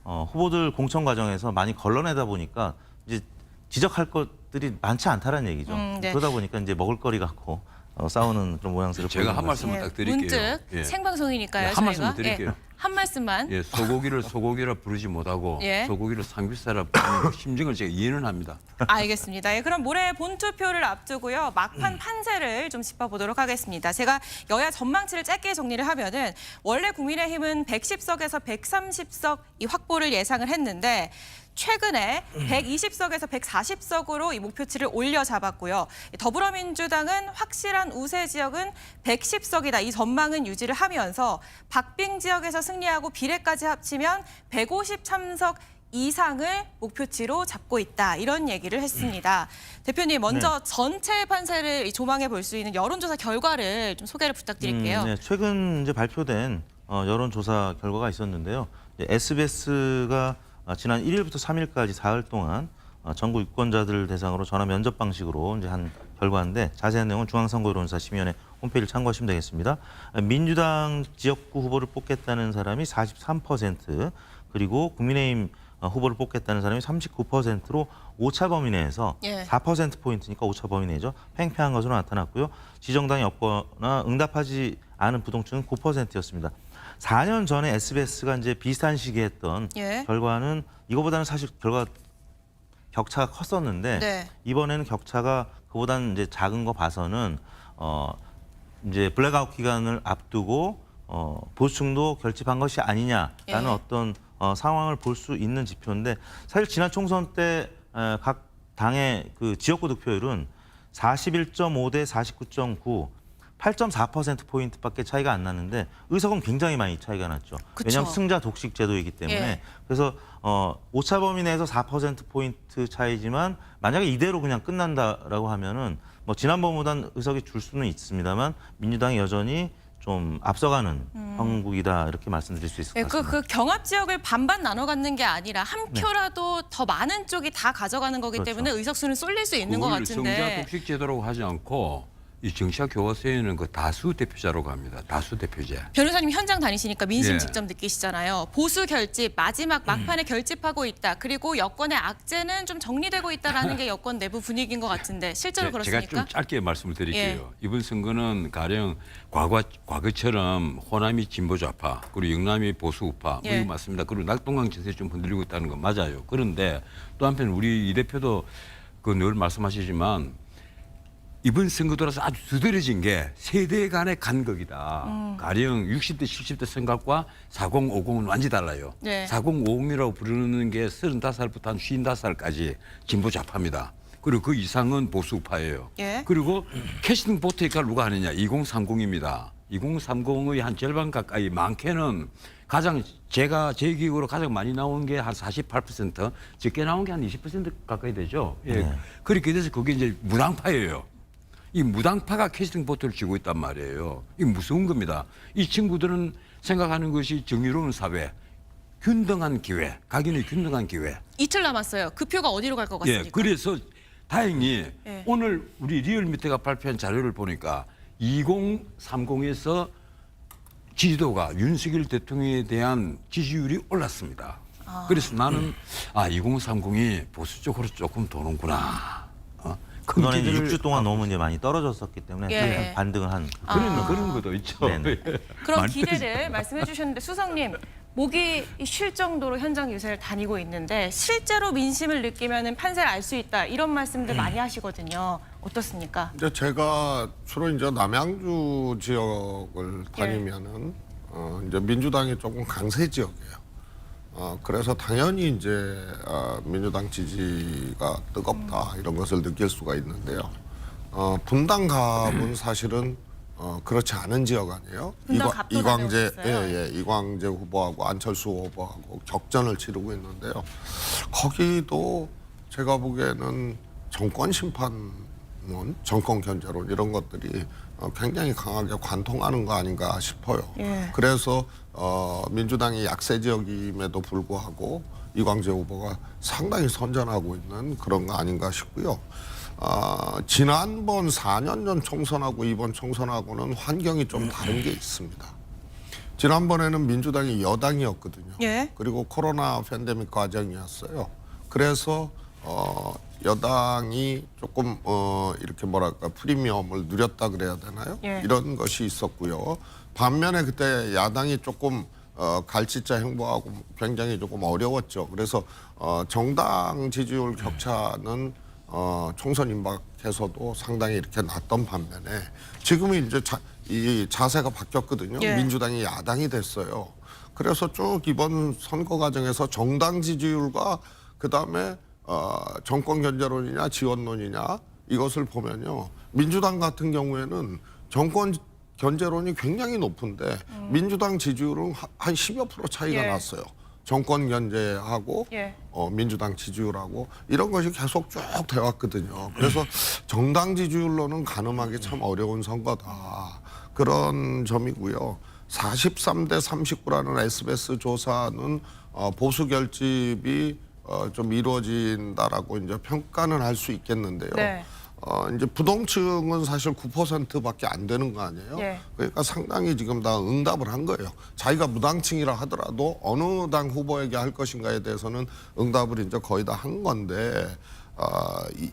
후보들 공천 과정에서 많이 걸러내다 보니까 이제 지적할 것들이 많지 않다라는 얘기죠. 네. 그러다 보니까 이제 먹을거리 갖고 싸우는 그런 모양새를 제가 보이는 한 것 같습니다. 말씀만 딱 드릴게요. 문득 예. 생방송이니까요. 네, 한 저희가. 말씀 드릴게요. 한 말씀만. 예, 소고기를 소고기라 부르지 못하고 예. 소고기를 삼겹살라 부르는 심정을 제가 이해는 합니다. 알겠습니다. 예, 그럼 모레 본투표를 앞두고요. 막판 판세를 좀 짚어보도록 하겠습니다. 제가 여야 전망치를 짧게 정리를 하면은 원래 국민의힘은 110석에서 130석 이 확보를 예상을 했는데 최근에 120석에서 140석으로 이 목표치를 올려 잡았고요. 더불어민주당은 확실한 우세 지역은 110석이다. 이 전망은 유지를 하면서 박빙 지역에서 승리하고 비례까지 합치면 153석 이상을 목표치로 잡고 있다. 이런 얘기를 했습니다. 대표님 먼저 전체 판세를 조망해 볼 수 있는 여론조사 결과를 좀 소개를 부탁드릴게요. 네, 최근 이제 발표된 여론조사 결과가 있었는데요. SBS가 지난 1일부터 3일까지 4일 동안 전국 유권자들 대상으로 전화 면접 방식으로 이제 한 결과인데 자세한 내용은 중앙선거여론조사 심의위원회 홈페이지를 참고하시면 되겠습니다. 민주당 지역구 후보를 뽑겠다는 사람이 43%, 그리고 국민의힘 후보를 뽑겠다는 사람이 39%로 오차 범위 내에서 4%포인트니까 오차 범위 내죠. 팽팽한 것으로 나타났고요. 지정당이 없거나 응답하지 않은 부동층은 9%였습니다. 4년 전에 SBS가 이제 비슷한 시기에 했던 결과는 이거보다는 사실 격차가 컸었는데 이번에는 격차가 그보다는 이제 작은 거 봐서는 이제 블랙아웃 기간을 앞두고 보수층도 결집한 것이 아니냐라는 어떤 상황을 볼 수 있는 지표인데 사실 지난 총선 때 각 당의 그 지역구 득표율은 41.5 대 49.9, 8.4%포인트밖에 차이가 안 났는데 의석은 굉장히 많이 차이가 났죠. 그쵸. 왜냐하면 승자 독식 제도이기 때문에. 그래서 오차 범위 내에서 4%포인트 차이지만 만약에 이대로 그냥 끝난다라고 하면은 뭐 지난번보다는 의석이 줄 수는 있습니다만 민주당이 여전히 좀 앞서가는 형국이다 이렇게 말씀드릴 수 있을 것 같습니다. 그 경합 지역을 반반 나눠 갖는 게 아니라 한 표라도 더 많은 쪽이 다 가져가는 거기 때문에 의석수는 쏠릴 수 있는 것 그걸 같은데. 성자 독식 제도라고 하지 않고 이 정치학 교과서에는 그 다수 대표자라고 합니다. 다수 대표제. 변호사님 현장 다니시니까 민심 예. 직접 느끼시잖아요. 보수 결집, 마지막 막판에 결집하고 있다. 그리고 여권의 악재는 좀 정리되고 있다라는 게 여권 내부 분위기인 것 같은데 실제로 그렇습니까? 제가 좀 짧게 말씀을 드릴게요. 이번 선거는 가령 과거처럼 호남이 진보 좌파, 그리고 영남이 보수 우파, 뭐 이거 맞습니다. 그리고 낙동강 전세 좀 흔들리고 있다는 건 맞아요. 그런데 또 한편 우리 이 대표도 그 늘 말씀하시지만 이번 선거 돌아서 아주 두드러진 게 세대 간의 간극이다. 가령 60대, 70대 생각과 40, 50은 완전히 달라요. 40, 50이라고 부르는 게 35살부터 한 55살까지 진보 좌파입니다. 그리고 그 이상은 보수파예요. 예. 그리고 캐스팅 보트 역할을 누가 하느냐? 2030입니다. 2030의 한 절반 가까이 많게는 가장 제가 제 기억으로 가장 많이 나온 게 한 48%, 적게 나온 게 한 20% 가까이 되죠. 예. 네. 그렇게 돼서 그게 이제 무당파예요. 이 무당파가 캐스팅 보트를 쥐고 있단 말이에요. 이게 무서운 겁니다. 이 친구들은 생각하는 것이 정의로운 사회, 균등한 기회, 각인의 균등한 기회. 이틀 남았어요. 그 표가 어디로 갈 것 같습니까? 예, 그래서 다행히 예. 오늘 우리 리얼미터가 발표한 자료를 보니까 2030에서 지지도가 윤석열 대통령에 대한 지지율이 올랐습니다. 그래서 나는 2030이 보수 쪽으로 조금 도는구나. 그동안에 이제 기대를 6주 동안 너무 이제 많이 떨어졌었기 때문에 예. 약간 반등을 한 그런 것도 있죠. 네네. 그럼 많이 기대를 말씀해 주셨는데 수석님, 목이 쉴 정도로 현장 유세를 다니고 있는데 실제로 민심을 느끼면 판세를 알 수 있다 이런 말씀들 많이 하시거든요. 어떻습니까? 이제 제가 주로 이제 남양주 지역을 다니면은 이제 민주당이 조금 강세 지역이에요. 그래서 당연히 이제 민주당 지지가 뜨겁다 이런 것을 느낄 수가 있는데요. 분당갑은 사실은 그렇지 않은 지역 아니에요. 분당갑도 이광재 다녀오셨어요? 이광재 후보하고 안철수 후보하고 격전을 치르고 있는데요. 거기도 제가 보기에는 정권 심판론, 정권 견제론 이런 것들이 굉장히 강하게 관통하는 거 아닌가 싶어요. 예. 그래서 민주당이 약세 지역임에도 불구하고 이광재 후보가 상당히 선전하고 있는 그런 거 아닌가 싶고요. 지난번 4년 전 총선하고 이번 총선하고는 환경이 좀 다른 게 있습니다. 지난번에는 민주당이 여당이었거든요. 예. 그리고 코로나 팬데믹 과정이었어요. 그래서 여당이 조금 이렇게 뭐랄까 프리미엄을 누렸다 그래야 되나요? 예. 이런 것이 있었고요. 반면에 그때 야당이 조금 갈치자 행보하고 굉장히 조금 어려웠죠. 그래서 정당 지지율 격차는 총선 임박해서도 상당히 이렇게 났던 반면에 지금은 이제 이 자세가 바뀌었거든요. 예. 민주당이 야당이 됐어요. 그래서 쭉 이번 선거 과정에서 정당 지지율과 그다음에 정권 견제론이냐 지원론이냐 이것을 보면요. 민주당 같은 경우에는 정권 견제론이 굉장히 높은데 민주당 지지율은 한 10여 프로 차이가 예. 났어요. 정권 견제하고 예. 민주당 지지율하고 이런 것이 계속 쭉 돼왔거든요. 그래서 정당 지지율로는 가늠하기 참 어려운 선거다. 그런 점이고요. 43대 39라는 SBS 조사는 보수 결집이 좀 이루어진다라고 이제 평가는 할 수 있겠는데요. 네. 이제 부동층은 사실 9%밖에 안 되는 거 아니에요? 예. 그러니까 상당히 지금 다 응답을 한 거예요. 자기가 무당층이라 하더라도 어느 당 후보에게 할 것인가에 대해서는 응답을 이제 거의 다 한 건데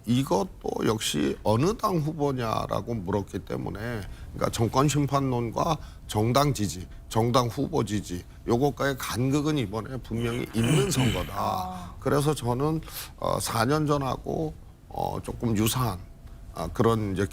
이것도 역시 어느 당 후보냐라고 물었기 때문에 그러니까 정권 심판론과 정당 지지, 정당 후보 지지 요것과의 간극은 이번에 분명히 있는 선거다. 그래서 저는 4년 전하고 조금 유사한 그런 이제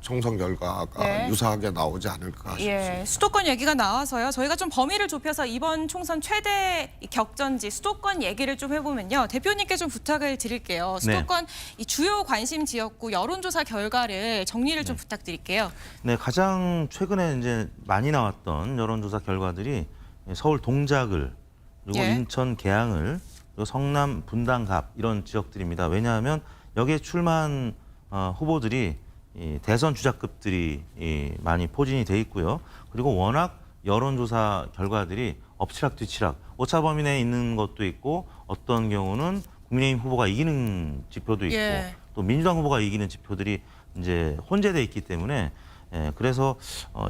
총선 결과가 네. 유사하게 나오지 않을까 싶습니다. 예, 수도권 얘기가 나와서요. 저희가 좀 범위를 좁혀서 이번 총선 최대 격전지 수도권 얘기를 좀 해보면요. 대표님께 좀 부탁을 드릴게요. 수도권 이 주요 관심 지역구 여론조사 결과를 정리를 좀 부탁드릴게요. 네, 가장 최근에 이제 많이 나왔던 여론조사 결과들이 서울 동작을 그리고 예. 인천 계양을 그리고 성남 분당갑 이런 지역들입니다. 왜냐하면 여기에 출마한 후보들이 이 대선 주자급들이 많이 포진이 돼 있고요. 그리고 워낙 여론조사 결과들이 엎치락뒤치락 오차범위 내에 있는 것도 있고 어떤 경우는 국민의힘 후보가 이기는 지표도 있고 예. 또 민주당 후보가 이기는 지표들이 이제 혼재돼 있기 때문에 그래서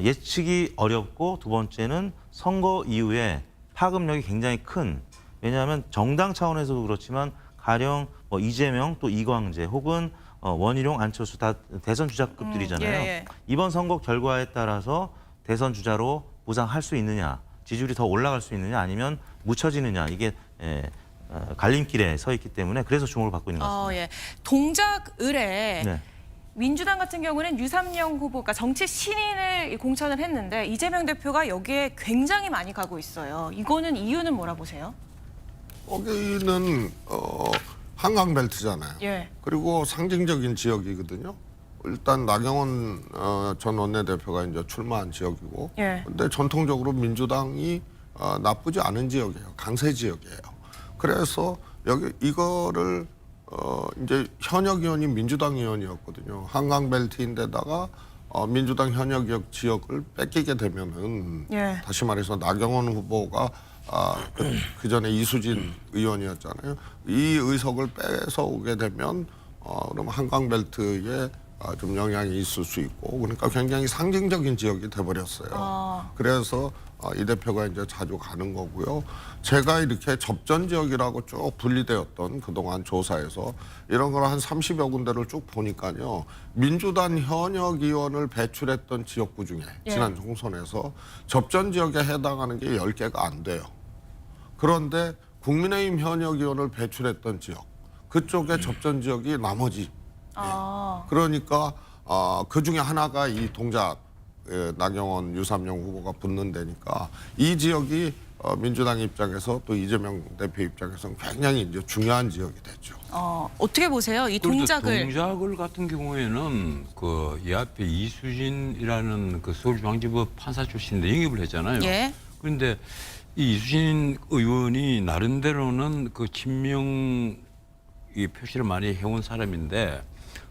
예측이 어렵고 두 번째는 선거 이후에 파급력이 굉장히 큰 왜냐하면 정당 차원에서도 그렇지만 가령 뭐 이재명 또 이광재 혹은 원희룡, 안철수 다 대선 주자급들이잖아요. 예. 이번 선거 결과에 따라서 대선 주자로 부상할 수 있느냐, 지지율이 더 올라갈 수 있느냐 아니면 묻혀지느냐 이게 갈림길에 서 있기 때문에 그래서 주목을 받고 있는 것 같습니다. 예. 동작을에 네. 민주당 같은 경우는 유삼영 후보가 정치 신인을 공천을 했는데 이재명 대표가 여기에 굉장히 많이 가고 있어요. 이거는 이유는 뭐라 보세요? 거기는 한강벨트잖아요. 예. 그리고 상징적인 지역이거든요. 일단 나경원 전 원내대표가 이제 출마한 지역이고, 예. 근데 전통적으로 민주당이 나쁘지 않은 지역이에요. 강세 지역이에요. 그래서 여기 이거를 이제 현역 의원이 민주당 의원이었거든요. 한강벨트인데다가 민주당 현역 지역을 뺏기게 되면은 예. 다시 말해서 나경원 후보가 그 전에 이수진 의원이었잖아요. 이 의석을 뺏어 오게 되면 그럼 한강벨트에 좀 영향이 있을 수 있고, 그러니까 굉장히 상징적인 지역이 돼버렸어요. 그래서 이 대표가 이제 자주 가는 거고요. 제가 이렇게 접전 지역이라고 쭉 분리되었던 그동안 조사에서 이런 걸 한 30여 군데를 쭉 보니까요. 민주당 현역 의원을 배출했던 지역구 중에 지난 총선에서 접전 지역에 해당하는 게 10개가 안 돼요. 그런데 국민의힘 현역 의원을 배출했던 지역, 그쪽에 접전 지역이 나머지. 그러니까 그 중에 하나가 이 동작 나경원, 유삼영 후보가 붙는 데니까 이 지역이 민주당 입장에서 또 이재명 대표 입장에서는 굉장히 이제 중요한 지역이 됐죠. 어떻게 보세요? 이 동작을. 동작을 같은 경우에는 그 이 앞에 이수진이라는 그 서울중앙지법 판사 출신인데 영입을 했잖아요. 예. 그런데 이 이수진 의원이 나름대로는 그 친명 이 표시를 많이 해온 사람인데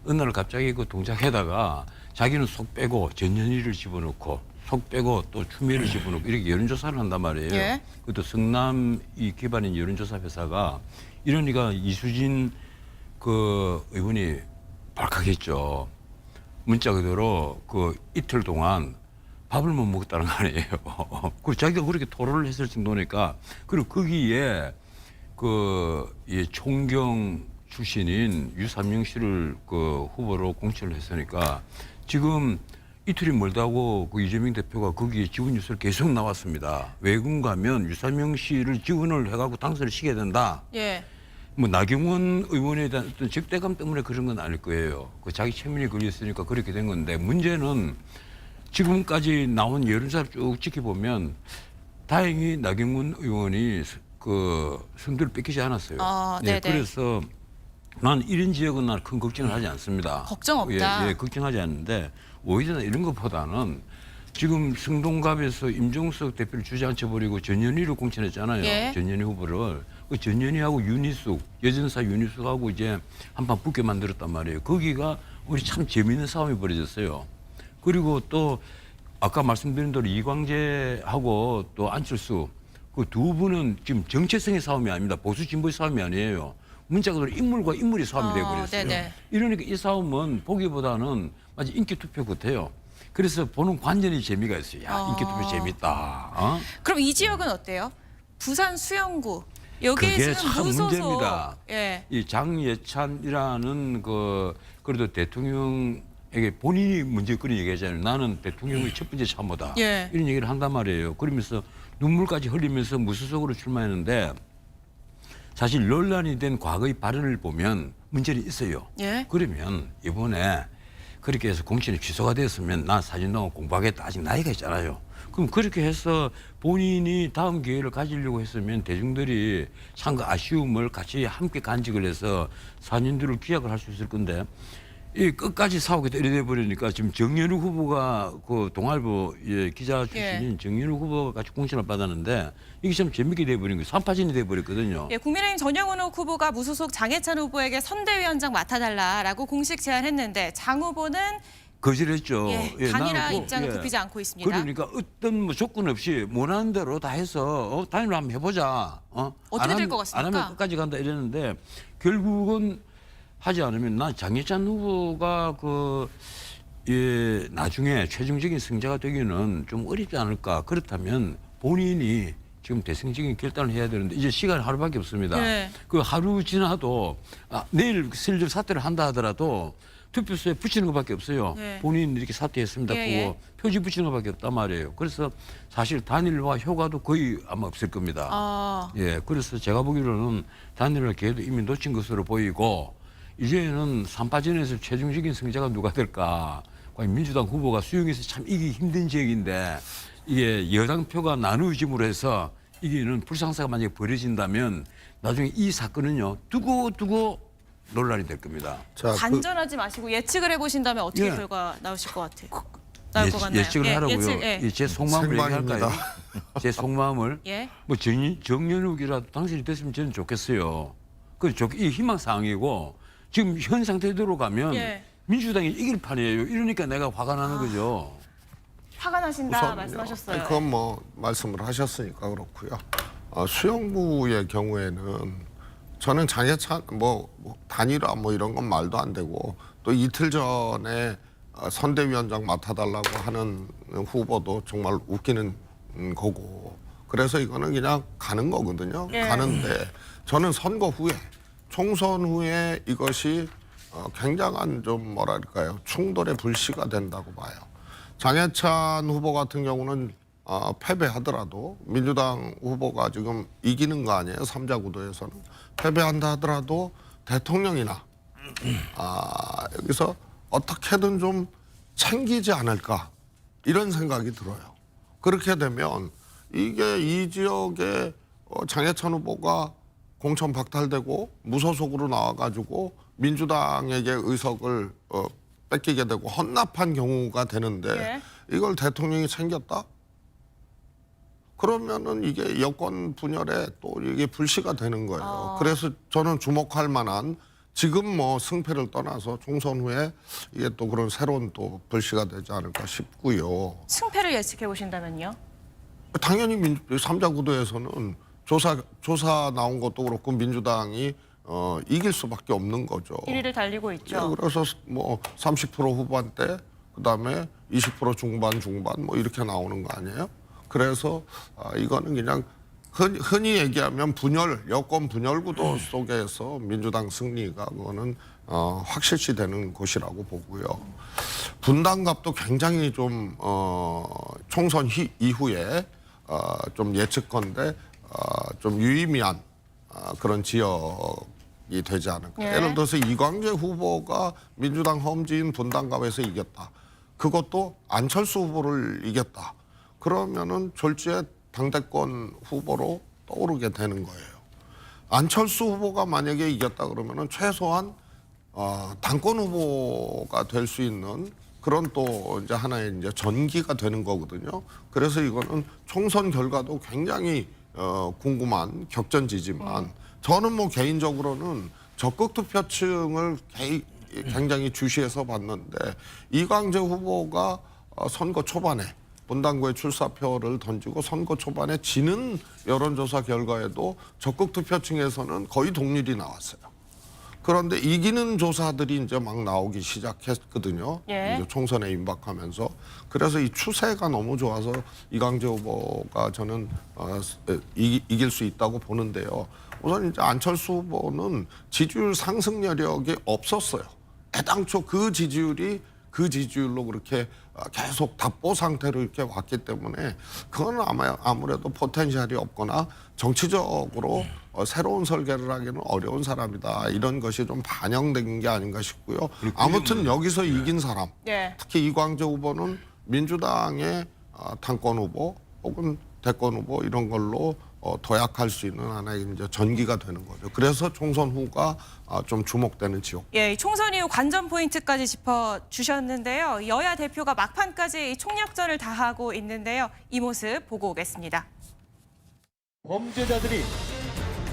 어느 날 갑자기 그 동작에다가 자기는 속 빼고 전현희를 집어넣고 속 빼고 또 추미애를 집어넣고 이렇게 여론조사를 한단 말이에요. 예. 그것도 성남 이 기반인 여론조사 회사가 이러니까 이수진 그 의원이 발칵했죠. 문자 그대로 그 이틀 동안 밥을 못 먹었다는 거 아니에요. 그리고 자기가 그렇게 토로를 했을 정도니까 그리고 거기에 그 이 총경 출신인 유삼영 씨를 그 후보로 공천을 했으니까 지금 이틀이 멀다고 그 이재명 대표가 거기에 지원 뉴스를 계속 나왔습니다. 외국 가면 유삼영 씨를 지원을 해가지고 당선을 시켜야 된다. 예. 뭐 나경원 의원에 대한 어떤 적대감 때문에 그런 건 아닐 거예요. 그 자기 체면이 걸렸으니까 그렇게 된 건데 문제는 지금까지 나온 여론조사를 쭉 지켜보면 다행히 나경원 의원이 그 선두를 뺏기지 않았어요. 네네. 그래서 난 이런 지역은 난 큰 걱정을 하지 않습니다. 걱정 없다. 예, 걱정하지 않는데 오히려 이런 것보다는 지금 성동갑에서 임종석 대표를 주저앉혀버리고 전현희를 공천했잖아요. 예. 전현희 후보를. 그 전현희하고 윤희숙, 여전사 윤희숙하고 이제 한판 붙게 만들었단 말이에요. 거기가 우리 참 재미있는 싸움이 벌어졌어요. 그리고 또 아까 말씀드린 대로 이광재하고 또 안철수 그 두 분은 지금 정체성의 싸움이 아닙니다. 보수 진보의 싸움이 아니에요. 문자 그대로 인물과 인물이 싸움이 되어버렸어요. 네네. 이러니까 이 싸움은 보기보다는 마치 인기 투표 같아요. 그래서 보는 관전이 재미가 있어요. 야, 인기 투표 재밌다. 그럼 이 지역은 어때요? 부산 수영구. 여기 그게 지금 참 무소속. 문제입니다. 예. 이 장예찬이라는 그 그래도 대통령에게 본인이 먼저 그런 얘기하잖아요. 나는 대통령의 첫 번째 참모다. 예. 이런 얘기를 한단 말이에요. 그러면서 눈물까지 흘리면서 무소속으로 출마했는데 사실 논란이 된 과거의 발언을 보면 문제는 있어요. 예. 그러면 이번에 그렇게 해서 공천이 취소가 됐으면 나 사진동을 공부하겠다. 아직 나이가 있잖아요. 그럼 그렇게 해서 본인이 다음 기회를 가지려고 했으면 대중들이 참 그 아쉬움을 같이 함께 간직을 해서 4년들을 기약을 할 수 있을 건데 이 끝까지 싸우겠다 이래 버리니까 지금 정연우 후보가 그 동아일보 기자 출신인 정연우 후보가 같이 공천을 받았는데 이게 참 재밌게 돼버린 거예요. 삼파진이 돼버렸거든요. 예, 국민의힘 전영훈 후보가 무소속 장해찬 후보에게 선대위원장 맡아달라라고 공식 제안했는데 장 후보는 거절했죠. 단일화 나는 입장을 굽히지 않고 있습니다. 그러니까 어떤 뭐 조건 없이 원하는 대로 다 해서 단일화 한번 해보자. 어떻게 될 것 같습니까? 안 하면 끝까지 간다 이랬는데 결국은 하지 않으면 난 장예찬 후보가 나중에 최종적인 승자가 되기는 좀 어렵지 않을까. 그렇다면 본인이 지금 대승적인 결단을 해야 되는데 이제 시간이 하루밖에 없습니다. 네. 그 하루 지나도 내일 슬쩍 사퇴를 한다 하더라도 투표소에 붙이는 것밖에 없어요. 네. 본인이 이렇게 사퇴했습니다. 그거 표지 붙이는 것밖에 없단 말이에요. 그래서 사실 단일화 효과도 거의 아마 없을 겁니다. 그래서 제가 보기로는 단일화 기회도 이미 놓친 것으로 보이고 이제는 삼파전에서 최종적인 승자가 누가 될까? 과연 민주당 후보가 수용해서 참 이기 힘든 지역인데 이게 여당표가 나누어짐으로 해서 이게는 불상사가 만약에 벌어진다면 나중에 이 사건은요 두고 논란이 될 겁니다. 자, 관전하지 마시고 예측을 해보신다면 어떻게 예. 결과 나오실 것 같아요? 나올 것 같나요? 예측을 하라고요. 예측, 예. 제 속마음을 생방입니다. 얘기할까요? 제 속마음을 예. 뭐 정연욱이라도 당신이 됐으면 저는 좋겠어요. 이 희망 사항이고 지금 현 상태대로 가면 예. 민주당이 이길 판이에요. 이러니까 내가 화가 나는 거죠. 화가 나신다 우선은요. 말씀하셨어요. 아니, 그건 뭐 말씀을 하셨으니까 그렇고요. 수영부의 경우에는 저는 장해찬 뭐 단일화 뭐 이런 건 말도 안 되고 또 이틀 전에 선대위원장 맡아달라고 하는 후보도 정말 웃기는 거고 그래서 이거는 그냥 가는 거거든요. 예. 가는데 저는 선거 후에 총선 후에 이것이 굉장한 좀 뭐랄까요 충돌의 불씨가 된다고 봐요. 장해찬 후보 같은 경우는 패배하더라도 민주당 후보가 지금 이기는 거 아니에요. 3자 구도에서는 패배한다 하더라도 대통령이나 여기서 어떻게든 좀 챙기지 않을까 이런 생각이 들어요. 그렇게 되면 이게 이 지역에 장해찬 후보가 공천 박탈되고 무소속으로 나와가지고 민주당에게 의석을 뺏기게 되고 헌납한 경우가 되는데 네. 이걸 대통령이 챙겼다? 그러면은 이게 여권 분열에 또 이게 불씨가 되는 거예요. 그래서 저는 주목할 만한 지금 뭐 승패를 떠나서 총선 후에 이게 또 그런 새로운 또 불씨가 되지 않을까 싶고요. 승패를 예측해 보신다면요? 당연히 3자 구도에서는 조사 나온 것도 그렇고 민주당이 이길 수밖에 없는 거죠. 1위를 달리고 있죠. 그래서 뭐 30% 후반대 그다음에 20% 중반 뭐 이렇게 나오는 거 아니에요? 그래서 이거는 그냥 흔히 얘기하면 여권 분열 구도 속에서 민주당 승리가 그거는 확실시 되는 것이라고 보고요. 분당갑도 굉장히 좀 총선 이후에 좀 예측건데 좀 유의미한 그런 지역이 되지 않을까. 예. 예를 들어서 이광재 후보가 민주당 험지인 분당갑에서 이겼다. 그것도 안철수 후보를 이겼다. 그러면은 졸지에 당대권 후보로 떠오르게 되는 거예요. 안철수 후보가 만약에 이겼다 그러면은 최소한 당권 후보가 될 수 있는 그런 또 이제 하나의 이제 전기가 되는 거거든요. 그래서 이거는 총선 결과도 굉장히 궁금한 격전지지만 저는 뭐 개인적으로는 적극 투표층을 굉장히 주시해서 봤는데 이광재 후보가 선거 초반에 분당구에 출사표를 던지고 선거 초반에 지는 여론조사 결과에도 적극 투표층에서는 거의 동률이 나왔어요. 그런데 이기는 조사들이 이제 막 나오기 시작했거든요. 예. 이제 총선에 임박하면서. 그래서 이 추세가 너무 좋아서 이광재 후보가 저는 이길 수 있다고 보는데요. 우선 이제 안철수 후보는 지지율 상승 여력이 없었어요. 애당초 그 지지율로 그렇게 계속 답보 상태로 이렇게 왔기 때문에 그건 아무래도 포텐셜이 없거나 정치적으로 새로운 설계를 하기는 어려운 사람이다. 이런 것이 좀 반영된 게 아닌가 싶고요. 아무튼 여기서 이긴 사람, 예. 특히 이광재 후보는 민주당의 당권 후보 혹은 대권 후보 이런 걸로 도약할 수 있는 하나의 이제 전기가 되는 거죠. 그래서 총선 후가 좀 주목되는 지역. 예, 총선 이후 관전 포인트까지 짚어주셨는데요. 여야 대표가 막판까지 총력전을 다하고 있는데요. 이 모습 보고 오겠습니다. 범죄자들이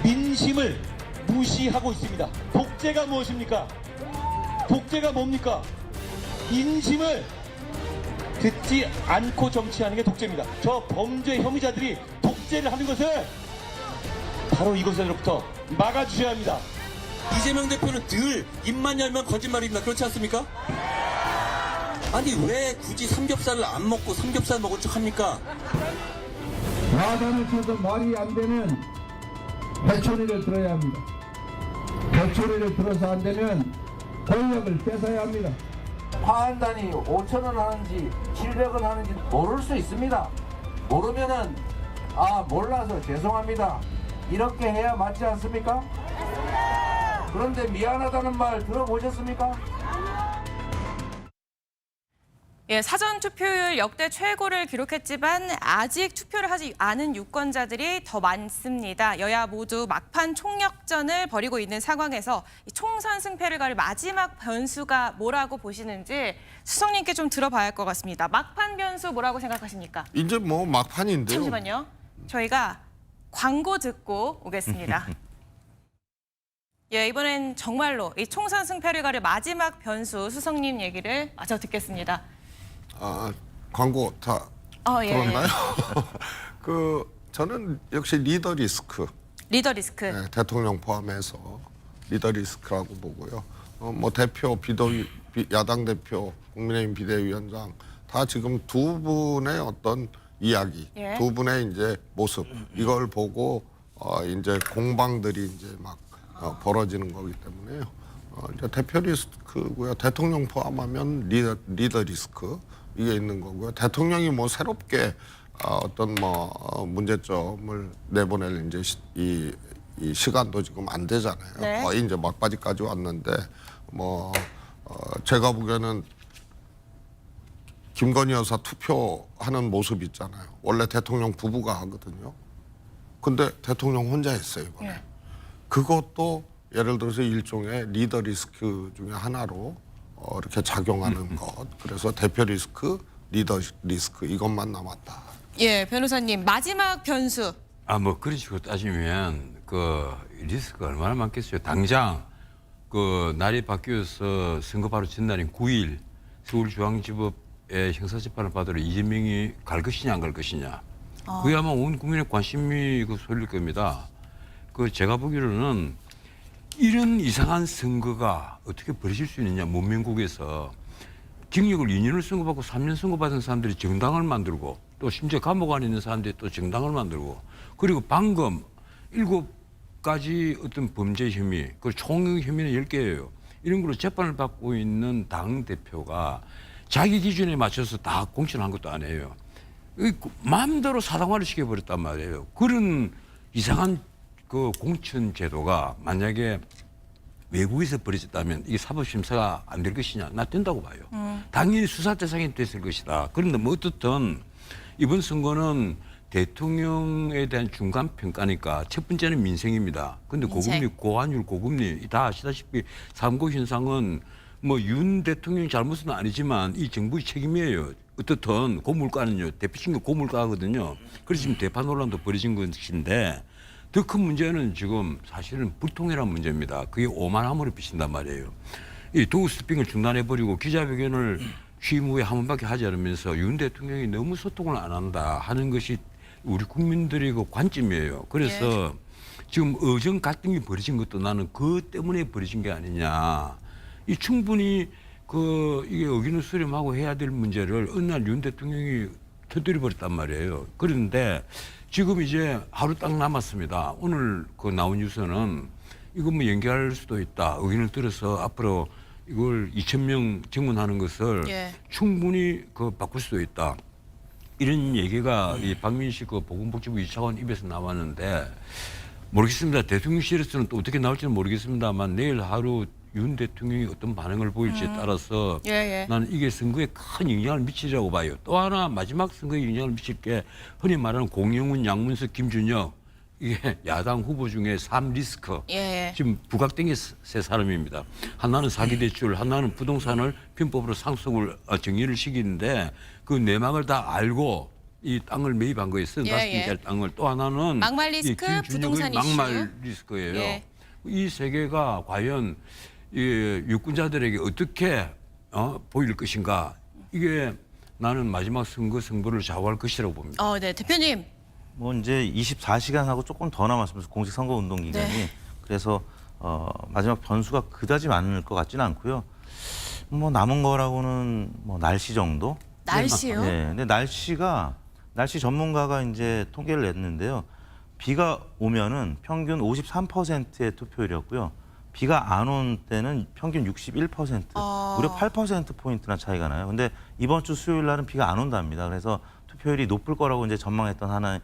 민심을 무시하고 있습니다. 독재가 무엇입니까? 독재가 뭡니까? 민심을 듣지 않고 정치하는 게 독재입니다. 저 범죄 혐의자들이 독재를 하는 것을 바로 이곳에로부터 막아주셔야 합니다. 이재명 대표는 늘 입만 열면 거짓말입니다. 그렇지 않습니까? 아니 왜 굳이 삼겹살을 안 먹고 삼겹살 먹은 척 합니까? 야단을 쳐도 말이 안 되면 회초리를 들어야 합니다. 회초리를 들어서 안 되면 권력을 뺏어야 합니다. 화한단이 5,000원 하는지 700원 하는지 모를 수 있습니다. 모르면은 몰라서 죄송합니다. 이렇게 해야 맞지 않습니까? 그런데 미안하다는 말 들어보셨습니까? 예, 사전 투표율 역대 최고를 기록했지만 아직 투표를 하지 않은 유권자들이 더 많습니다. 여야 모두 막판 총력전을 벌이고 있는 상황에서 이 총선 승패를 가릴 마지막 변수가 뭐라고 보시는지 수석님께 좀 들어봐야 할 것 같습니다. 막판 변수 뭐라고 생각하십니까? 이제 뭐 막판인데요. 잠시만요. 저희가 광고 듣고 오겠습니다. 예, 이번엔 정말로 이 총선 승패를 가릴 마지막 변수 수석님 얘기를 마저 듣겠습니다. 광고 다 예. 들었나요? 저는 역시 리더 리스크. 리더 리스크. 네, 대통령 포함해서 리더 리스크라고 보고요. 뭐 대표, 야당 대표, 국민의힘 비대위원장 다 지금 두 분의 어떤 이야기, 예. 두 분의 이제 모습 이걸 보고 이제 공방들이 이제 막 벌어지는 거기 때문에요. 이제 대표 리스크고요. 대통령 포함하면 리더 리스크 이게 있는 거고요. 대통령이 뭐 새롭게 어떤 뭐 문제점을 내보낼 이제 이 시간도 지금 안 되잖아요. 네. 거의 이제 막바지까지 왔는데 뭐 제가 보기에는 김건희 여사 투표하는 모습 있잖아요. 원래 대통령 부부가 하거든요. 근데 대통령 혼자 했어요 이번에. 네. 그것도 예를 들어서 일종의 리더 리스크 중에 하나로 이렇게 작용하는 것. 그래서 대표 리스크, 리더 리스크 이것만 남았다. 예, 변호사님 마지막 변수. 뭐 그런 식으로 따지면 그 리스크가 얼마나 많겠어요. 당장 그 날이 바뀌어서 선거 바로 전날인 9일 서울중앙지법의 형사재판을 받으러 이재명이 갈 것이냐 안 갈 것이냐. 그게 아마 온 국민의 관심이 쏠릴 겁니다. 제가 보기로는 이런 이상한 선거가 어떻게 벌어질 수 있느냐. 문명국에서 징역을 2년을 선고받고 3년 선고받은 사람들이 정당을 만들고 또 심지어 감옥 안에 있는 사람들이 또 정당을 만들고 그리고 방금 7가지 어떤 범죄 혐의, 그 총 혐의는 10개예요. 이런 걸로 재판을 받고 있는 당대표가 자기 기준에 맞춰서 다 공천한 것도 아니에요. 마음대로 사당화를 시켜버렸단 말이에요. 그런 이상한 그 공천 제도가 만약에 외국에서 벌어졌다면 이게 사법심사가 안 될 것이냐? 나 된다고 봐요. 당연히 수사 대상이 됐을 것이다. 그런데 뭐 어떻든 이번 선거는 대통령에 대한 중간 평가니까 첫 번째는 민생입니다. 근데 고금리, 고환율, 고금리 다 아시다시피 삼고 현상은 뭐 윤 대통령 잘못은 아니지만 이 정부의 책임이에요. 어떻든 고물가는요. 대표적인 게 고물가거든요. 그래서 지금 대파 논란도 벌어진 것인데 더 큰 문제는 지금 사실은 불통이라는 문제입니다. 그게 오만함으로 비친단 말이에요. 이 도구 스피킹을 중단해버리고 기자회견을 취임 후에 한 번밖에 하지 않으면서 윤 대통령이 너무 소통을 안 한다 하는 것이 우리 국민들의 그 관점이에요. 그래서 지금 의정 갈등이 벌어진 것도 나는 그것 때문에 벌어진 게 아니냐. 이 충분히 이게 의견을 수렴하고 해야 될 문제를 어느 날 윤 대통령이 터뜨려 버렸단 말이에요. 그런데 지금 이제 하루 딱 남았습니다. 오늘 나온 뉴스는 이거 뭐 연기할 수도 있다. 의견을 들어서 앞으로 이걸 2,000명 증문하는 것을 충분히 바꿀 수도 있다. 이런 얘기가 이 박민식 보건복지부 2차관 입에서 나왔는데 모르겠습니다. 대통령실에서는 또 어떻게 나올지는 모르겠습니다만 내일 하루 윤 대통령이 어떤 반응을 보일지에 따라서 나는 이게 선거에 큰 영향을 미치리라고 봐요. 또 하나 마지막 선거에 영향을 미칠 게 흔히 말하는 공영훈, 양문석, 김준혁 이게 야당 후보 중에 3리스크. 지금 부각된 게 세 사람입니다. 하나는 사기대출, 하나는 부동산을 편법으로 상속을 정리를 시키는데 그 내막을 다 알고 이 땅을 매입한 거예요. 35개짜리 땅을. 또 하나는 막말 리스크, 부동산 이슈. 막말 리스크예요. 이 세 개가 과연 유권자들에게 어떻게 보일 것인가. 이게 나는 마지막 선거를 좌우할 것이라고 봅니다. 네, 대표님. 뭐 이제 24시간하고 조금 더 남았습니다. 공식선거 운동 기간이. 그래서 마지막 변수가 그다지 많을 것 같지는 않고요. 뭐 남은 거라고는 뭐 날씨 정도. 날씨요? 네. 근데 날씨 전문가가 이제 통계를 냈는데요. 비가 오면은 평균 53%의 투표율이었고요. 비가 안 온 때는 평균 61%. 무려 8%포인트나 차이가 나요. 근데 이번 주 수요일 날은 비가 안 온답니다. 그래서 투표율이 높을 거라고 이제 전망했던 하나의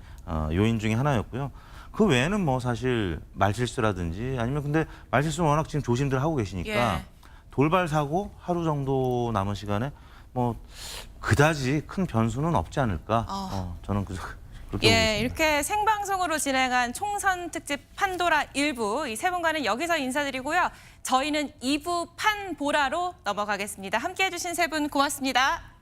요인 중에 하나였고요. 그 외에는 뭐 사실 말실수라든지 아니면 근데 말실수는 워낙 지금 조심들 하고 계시니까 돌발 사고 하루 정도 남은 시간에 뭐 그다지 큰 변수는 없지 않을까. 저는 그렇게 보고 있습니다. 이렇게 생방송으로 진행한 총선 특집 판도라 1부 이 세 분과는 여기서 인사드리고요. 저희는 2부 판보라로 넘어가겠습니다. 함께해 주신 세 분 고맙습니다.